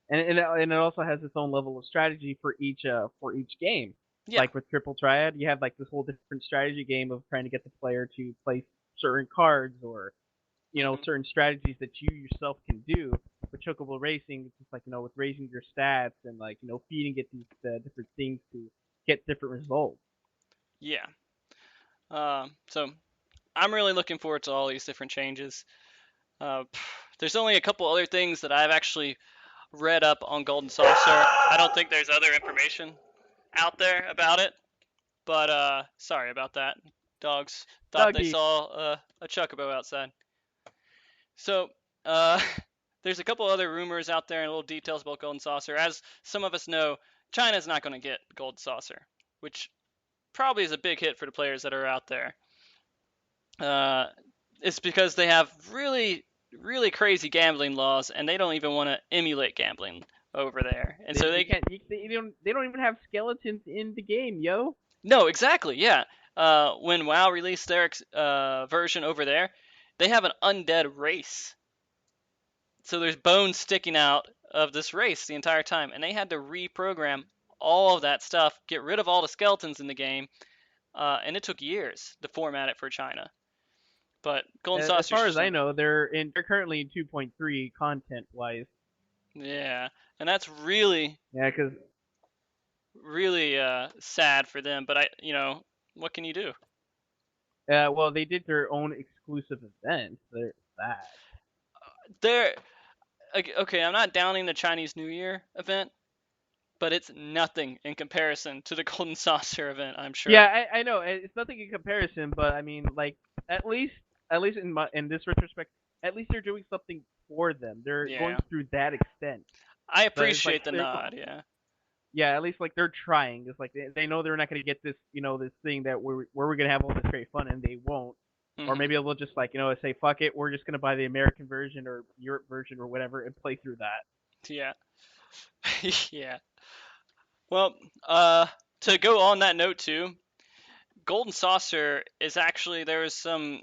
Speaker 3: And it also has its own level of strategy for each game.
Speaker 1: Yeah.
Speaker 3: Like with Triple Triad, you have like this whole different strategy game of trying to get the player to place certain cards or
Speaker 1: Hmm.
Speaker 3: certain strategies that you yourself can do. With Chocobo Racing, it's just like with raising your stats and like feeding it these different things to get different results.
Speaker 1: Yeah. So I'm really looking forward to all these different changes. Uh, there's only a couple other things that I've actually read up on Golden Saucer. I don't think there's other information out there about it, but sorry about that. Dogs thought they
Speaker 3: Doggy,
Speaker 1: saw a chocobo outside. So uh, there's a couple other rumors out there and little details about Golden Saucer. As some of us know, China's not going to get Golden Saucer, which probably is a big hit for the players that are out there. Uh, it's because they have really, really crazy gambling laws, and they don't even want to emulate gambling over there. And so
Speaker 3: they
Speaker 1: they
Speaker 3: can't. They don't even have skeletons in the game, yo.
Speaker 1: no, exactly, yeah. When WoW released their version over there, they have an undead race. So there's bones sticking out of this race the entire time, and they had to reprogram all of that stuff, get rid of all the skeletons in the game, and it took years to format it for China. But Golden
Speaker 3: As
Speaker 1: Saucer's
Speaker 3: far as
Speaker 1: just
Speaker 3: I know, they're currently in 2.3 content wise.
Speaker 1: yeah, and that's really,
Speaker 3: Yeah, because
Speaker 1: really sad for them. But what can you do?
Speaker 3: well, they did their own exclusive event. There's that.
Speaker 1: They're okay. I'm not downing the Chinese New Year event, but it's nothing in comparison to the Golden Saucer event, I'm
Speaker 3: Yeah,
Speaker 1: sure.
Speaker 3: I know it's nothing in comparison, but I mean, like at least in this retrospect, at least they're doing something for them. They're going
Speaker 1: Yeah,
Speaker 3: through that extent.
Speaker 1: I
Speaker 3: But it's like
Speaker 1: appreciate the nod. Yeah.
Speaker 3: yeah, at least like they're trying. It's like they know they're not going to get this, this thing that we're going to have all this great fun, and they won't. Or
Speaker 1: Hmm.
Speaker 3: maybe they'll just like say fuck it, we're just going to buy the American version or Europe version or whatever and play through that.
Speaker 1: Yeah. Yeah. Well, to go on that note too, Golden Saucer is actually there was some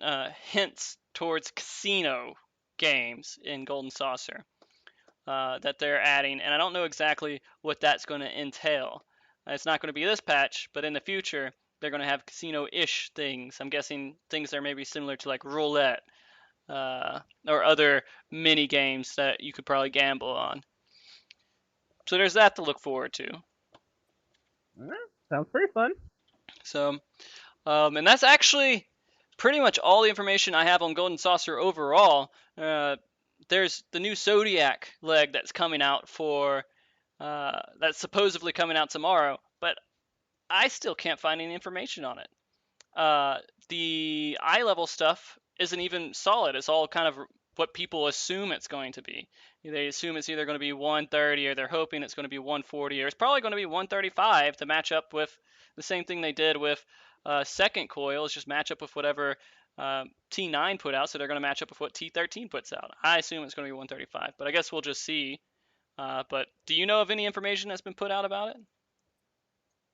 Speaker 1: hints towards casino games in Golden Saucer that they're adding, and I don't know exactly what that's going to entail. It's not going to be this patch, but in the future they're going to have casino-ish things. I'm guessing things that are maybe similar to like roulette or other mini games that you could probably gamble on. So there's that to look forward to.
Speaker 3: Sounds pretty fun.
Speaker 1: So, and that's actually pretty much all the information I have on Golden Saucer overall. There's the new Zodiac leg that's coming out that's supposedly coming out tomorrow, but I still can't find any information on it. Uh, the eye level stuff isn't even solid. It's all kind of what people assume it's going to be. They assume it's either going to be 130 or they're hoping it's going to be 140 or it's probably going to be 135 to match up with the same thing they did with second coil is just match up with whatever T9 put out. So they're going to match up with what T13 puts out. I assume it's going to be 135, but I guess we'll just see. But do you know of any information that's been put out about it?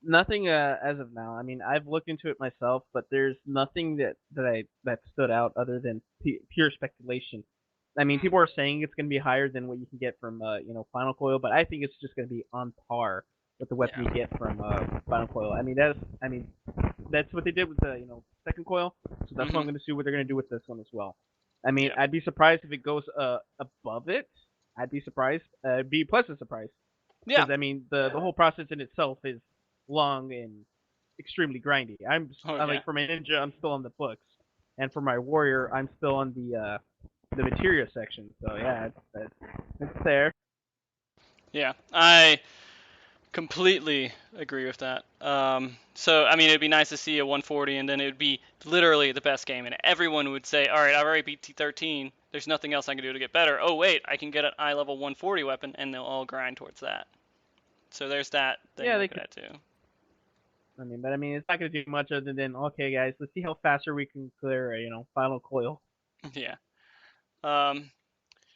Speaker 3: Nothing as of now. I mean, I've looked into it myself, but there's nothing that stood out other than pure speculation. I mean, people are saying it's going to be higher than what you can get from Final Coil, but I think it's just going to be on par with the weapon
Speaker 1: Yeah.
Speaker 3: you get from Final Coil. I mean that's what they did with the second coil, so that's what I'm
Speaker 1: Hmm.
Speaker 3: going to see what they're going to do with this one as well. I mean,
Speaker 1: Yeah.
Speaker 3: I'd be surprised if it goes above it. I'd be surprised. It'd be a pleasant surprise
Speaker 1: Yeah.
Speaker 3: because I mean the whole process in itself is long and extremely grindy.
Speaker 1: Oh
Speaker 3: I
Speaker 1: yeah.
Speaker 3: like for my ninja, I'm still on the books, and for my warrior, I'm still on the materia section. So yeah, it's there.
Speaker 1: Yeah. I completely agree with that. So I mean, it'd be nice to see a 140, and then it would be literally the best game, and everyone would say, "All right, I've already beat T13. There's nothing else I can do to get better. Oh wait, I can get an eye level 140 weapon," and they'll all grind towards that. So there's that thing to
Speaker 3: Yeah, they
Speaker 1: look
Speaker 3: could.
Speaker 1: at too.
Speaker 3: But I mean, it's not gonna do much other than okay, guys, let's see how faster we can clear a final coil.
Speaker 1: Yeah. Um,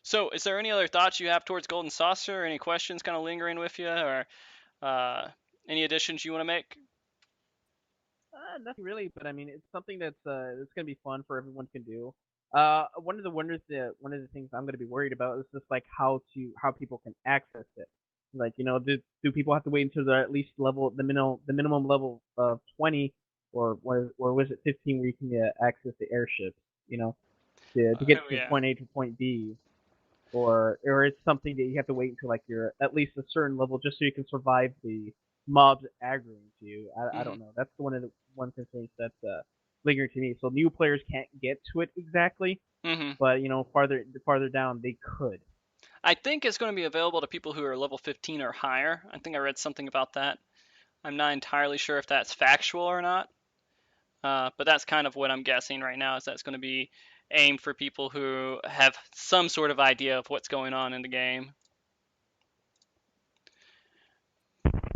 Speaker 1: So, is there any other thoughts you have towards Golden Saucer? Any questions kind of lingering with you, or uh, any additions you want to make?
Speaker 3: Nothing really, but I mean, it's something that's gonna be fun for everyone can do. One of the things I'm gonna be worried about is just like how people can access it. Like, do people have to wait until they're at least the minimum level of 20, or was it 15 where you can access the airships, to get
Speaker 1: Oh
Speaker 3: to
Speaker 1: yeah.
Speaker 3: point A to point B, or it's something that you have to wait until like you're at least a certain level just so you can survive the mobs aggroing to you. I
Speaker 1: Hmm.
Speaker 3: don't know. That's one thing that's lingering to me. So new players can't get to it exactly,
Speaker 1: Hmm.
Speaker 3: but farther down they could.
Speaker 1: I think it's going to be available to people who are level 15 or higher. I think I read something about that. I'm not entirely sure if that's factual or not, but that's kind of what I'm guessing right now. Is that's going to be aimed for people who have some sort of idea of what's going on in the game.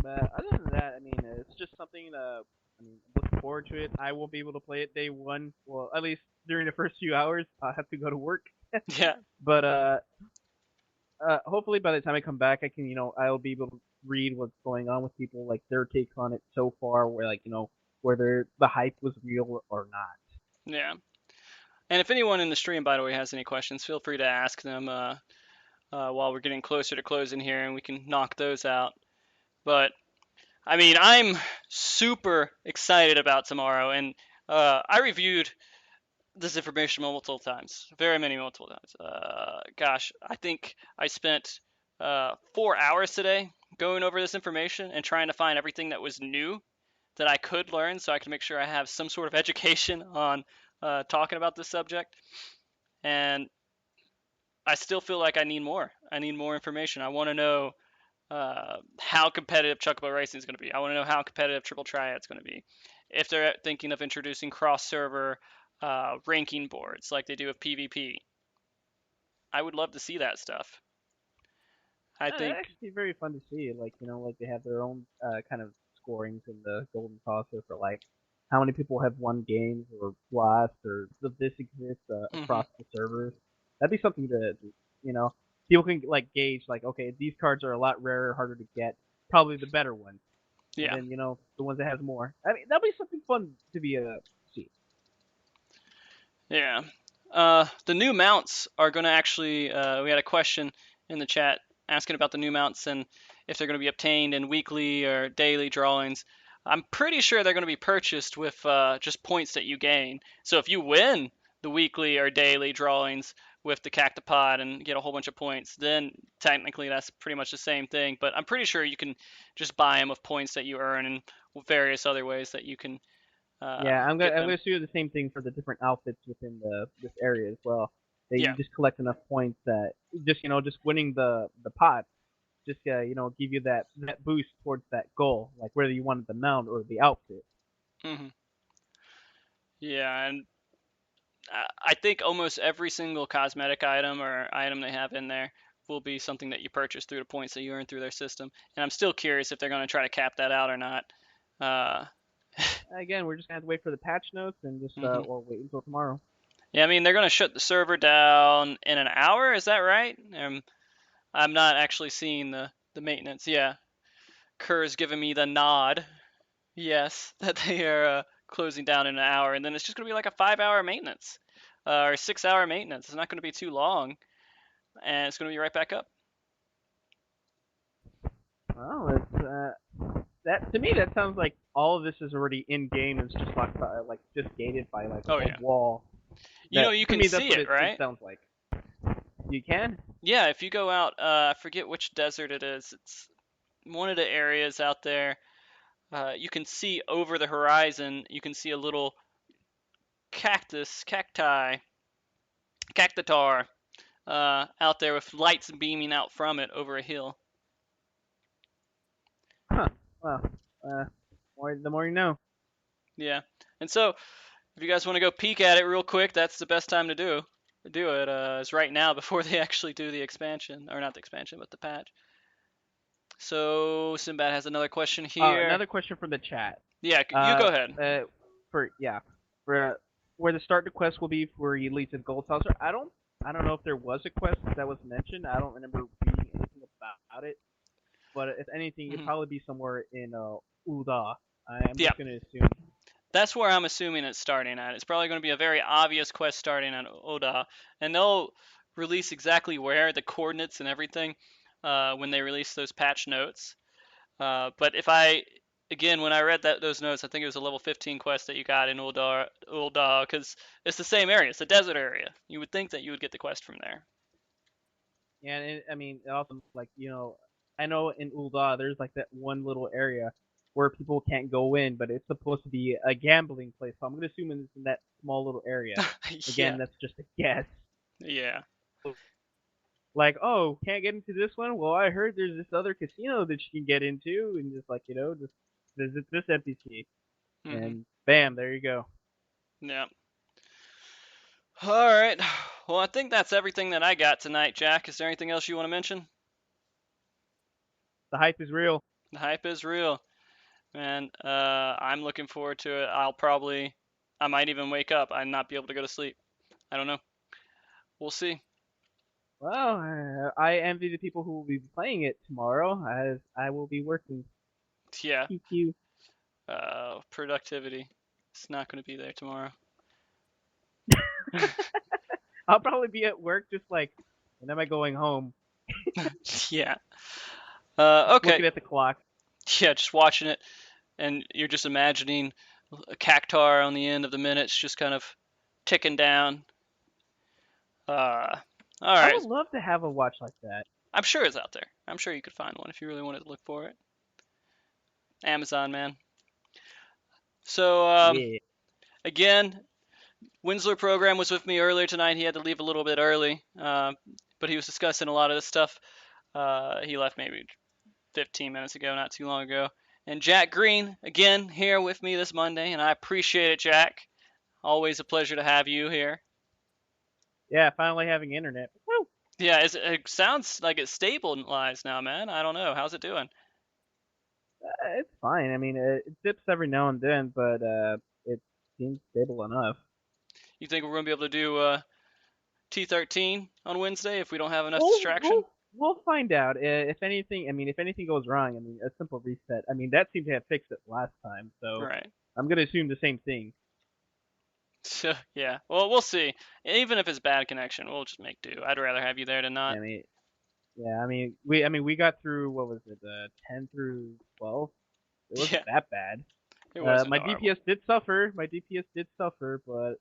Speaker 3: But other than that, I mean, it's just something. I mean, I'm looking forward to it. I won't be able to play it day one. Well, at least during the first few hours, I'll have to go to work.
Speaker 1: Yeah.
Speaker 3: But hopefully by the time I come back, I'll be able to read what's going on with people, like their takes on it so far, where whether the hype was real or not.
Speaker 1: Yeah. And if anyone in the stream, by the way, has any questions, feel free to ask them while we're getting closer to closing here, and we can knock those out. But I mean, I'm super excited about tomorrow, and I reviewed this information multiple times, very many multiple times. Gosh, I think I spent 4 hours today going over this information and trying to find everything that was new that I could learn, so I can make sure I have some sort of education on talking about this subject. And I still feel like I need more. I need more information. I want to know how competitive Chocobo Racing is going to be. I want to know how competitive Triple Triad is going to be. If they're thinking of introducing cross-server ranking boards like they do with PvP, I would love to see that stuff. I
Speaker 3: It'd
Speaker 1: think,
Speaker 3: actually be very fun to see. Like they have their own kind of scorings in the Golden Saucer for like how many people have won games or lost, or does this exist
Speaker 1: mhm,
Speaker 3: across the servers. That'd be something you know, people can like gauge like, okay, these cards are a lot rarer, harder to get, probably the better ones, and
Speaker 1: yeah,
Speaker 3: then the ones that has more. I mean, that'd be something fun to be see.
Speaker 1: yeah. The new mounts are going to actually. We had a question in the chat asking about the new mounts and if they're going to be obtained in weekly or daily drawings. I'm pretty sure they're going to be purchased with just points that you gain. So if you win the weekly or daily drawings with the cactopod and get a whole bunch of points, then technically that's pretty much the same thing. But I'm pretty sure you can just buy them with points that you earn and various other ways that you can
Speaker 3: Yeah,
Speaker 1: get
Speaker 3: I'm
Speaker 1: them.
Speaker 3: gonna do the same thing for the different outfits within this area as well. That
Speaker 1: Yeah.
Speaker 3: you just collect enough points that just winning the pot just give you that boost towards that goal, like whether you wanted the mount or the outfit.
Speaker 1: Hmm. Yeah, and I think almost every single cosmetic item or item they have in there will be something that you purchase through the points that you earn through their system. And I'm still curious if they're going to try to cap that out or not. Uh,
Speaker 3: Again, we're just gonna have to wait for the patch notes and just
Speaker 1: mhm.
Speaker 3: or wait until tomorrow.
Speaker 1: Yeah, I mean they're going to shut the server down in an hour. Is that right? I'm not actually seeing the maintenance. Yeah, Kerr's giving me the nod. Yes, that they are closing down in an hour, and then it's just going to be like a 5 hour maintenance or 6 hour maintenance. It's not going to be too long, and it's going to be right back up.
Speaker 3: Well, it's that to me that sounds like all of this is already in game and it's just like just gated by like
Speaker 1: Oh
Speaker 3: a
Speaker 1: yeah.
Speaker 3: wall.
Speaker 1: You know,
Speaker 3: That
Speaker 1: you
Speaker 3: to
Speaker 1: can
Speaker 3: me that's
Speaker 1: see
Speaker 3: what
Speaker 1: it,
Speaker 3: it
Speaker 1: right?
Speaker 3: sounds like. You can?
Speaker 1: Yeah, if you go out, I forget which desert it is. It's one of the areas out there. You can see over the horizon. You can see a little cactitar, out there with lights beaming out from it over a hill.
Speaker 3: Huh. Well, uh, the more you know.
Speaker 1: Yeah, and so if you guys want to go peek at it real quick, that's the best time to do it. Is right now before they actually do the expansion, or not the expansion, but the patch. So Sinbad has another question here.
Speaker 3: Another question from the chat.
Speaker 1: Yeah, you
Speaker 3: Uh,
Speaker 1: go ahead.
Speaker 3: for yeah, for where the start to quest will be for Elite and Gold Saucer. I don't I don't know if there was a quest that was mentioned. I don't remember reading anything about it. But if anything, it'd
Speaker 1: Hmm.
Speaker 3: probably be somewhere in Uda. I'm
Speaker 1: Yeah,
Speaker 3: just gonna assume.
Speaker 1: that's where I'm assuming it's starting at. It's probably going to be a very obvious quest starting at Oda, and they'll release exactly where, the coordinates and everything, when they release those patch notes. But if I, again, when I read those notes, I think it was a level 15 quest that you got in Ulda, because it's the same area. It's the desert area. You would think that you would get the quest from there.
Speaker 3: And I mean, also like I know in Ulda there's like that one little area where people can't go in, but it's supposed to be a gambling place. So I'm gonna assume it's in that small little area.
Speaker 1: Yeah,
Speaker 3: Again, that's just a guess.
Speaker 1: yeah,
Speaker 3: Like, oh, can't get into this one? Well, I heard there's this other casino that you can get into, and just like just visit this NPC,
Speaker 1: hmm,
Speaker 3: and bam, there you go.
Speaker 1: yeah. All right. Well, I think that's everything that I got tonight, Jack. Is there anything else you want to mention?
Speaker 3: The hype is real.
Speaker 1: The hype is real. And I'm looking forward to it. I might even wake up and not be able to go to sleep. I don't know. We'll see.
Speaker 3: Well, I envy the people who will be playing it tomorrow, as I will be working.
Speaker 1: Yeah.
Speaker 3: QQ.
Speaker 1: Productivity. It's not going to be there tomorrow.
Speaker 3: I'll probably be at work, just like, when am I going home?
Speaker 1: Yeah.
Speaker 3: Just
Speaker 1: Okay.
Speaker 3: looking at the clock.
Speaker 1: Yeah, just watching it, and you're just imagining a cactar on the end of the minutes, just kind of ticking down. All
Speaker 3: I
Speaker 1: right.
Speaker 3: would love to have a watch like that.
Speaker 1: I'm sure it's out there. I'm sure you could find one if you really wanted to look for it. Amazon, man. So,
Speaker 3: Yeah.
Speaker 1: again, Winsler program was with me earlier tonight. He had to leave a little bit early, but he was discussing a lot of this stuff. He left maybe 15 minutes ago, not too long ago. And Jack Green, again, here with me this Monday, and I appreciate it, Jack. Always a pleasure to have you here.
Speaker 3: Yeah, finally having internet. Woo!
Speaker 1: Yeah, it sounds like it's stabilized now, man. I don't know. How's it doing?
Speaker 3: It's fine. I mean, it dips every now and then, but it seems stable enough.
Speaker 1: You think we're going to be able to do T13 on Wednesday if we don't have enough
Speaker 3: We'll
Speaker 1: distraction?
Speaker 3: we'll we'll find out. If anything, I mean, if anything goes wrong, I mean, a simple reset. I mean, that seemed to have fixed it last time, so
Speaker 1: Right.
Speaker 3: I'm gonna assume the same thing.
Speaker 1: So, yeah. Well, we'll see. Even if it's bad connection, we'll just make do. I'd rather have you there than not.
Speaker 3: I mean, yeah, I mean, we got through what was it, 10 through 12. It wasn't
Speaker 1: Yeah,
Speaker 3: that bad.
Speaker 1: it wasn't
Speaker 3: My
Speaker 1: horrible.
Speaker 3: DPS did suffer. My DPS did suffer, but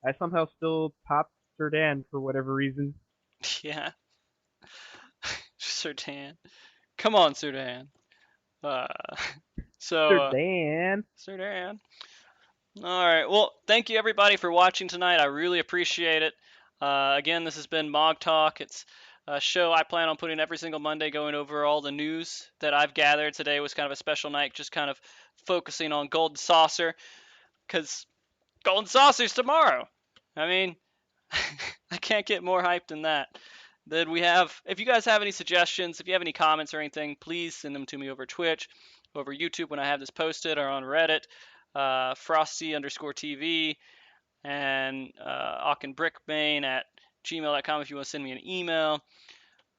Speaker 3: I somehow still topped Serdan for whatever reason.
Speaker 1: Yeah. Sertan. Come on, Sertan. Uh, so,
Speaker 3: Serdan.
Speaker 1: Sertan. All right. Well, thank you everybody for watching tonight. I really appreciate it. Again, this has been MogTalk. It's a show I plan on putting every single Monday, going over all the news that I've gathered. Today was kind of a special night, just kind of focusing on Golden Saucer, because Golden Saucer's tomorrow. I mean, I can't get more hyped than that. Then we have, if you guys have any suggestions, if you have any comments or anything, please send them to me over Twitch, over YouTube when I have this posted, or on Reddit, Frosty_TV, and Aukenbrickbane at gmail.com if you want to send me an email.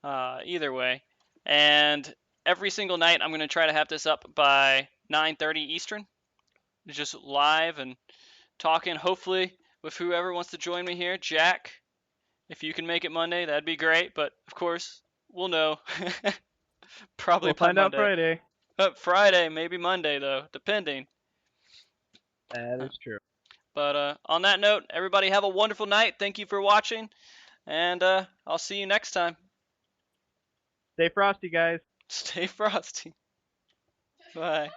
Speaker 1: Either way. And every single night, I'm going to try to have this up by 9:30 Eastern, just live and talking, hopefully, with whoever wants to join me here. Jack, if you can make it Monday, that'd be great. But of course, we'll know probably
Speaker 3: We'll
Speaker 1: by
Speaker 3: find out
Speaker 1: Monday.
Speaker 3: Friday.
Speaker 1: Friday, maybe Monday though, depending.
Speaker 3: That is true.
Speaker 1: But on that note, everybody have a wonderful night. Thank you for watching, and I'll see you next time.
Speaker 3: Stay frosty, guys.
Speaker 1: Stay frosty. Bye.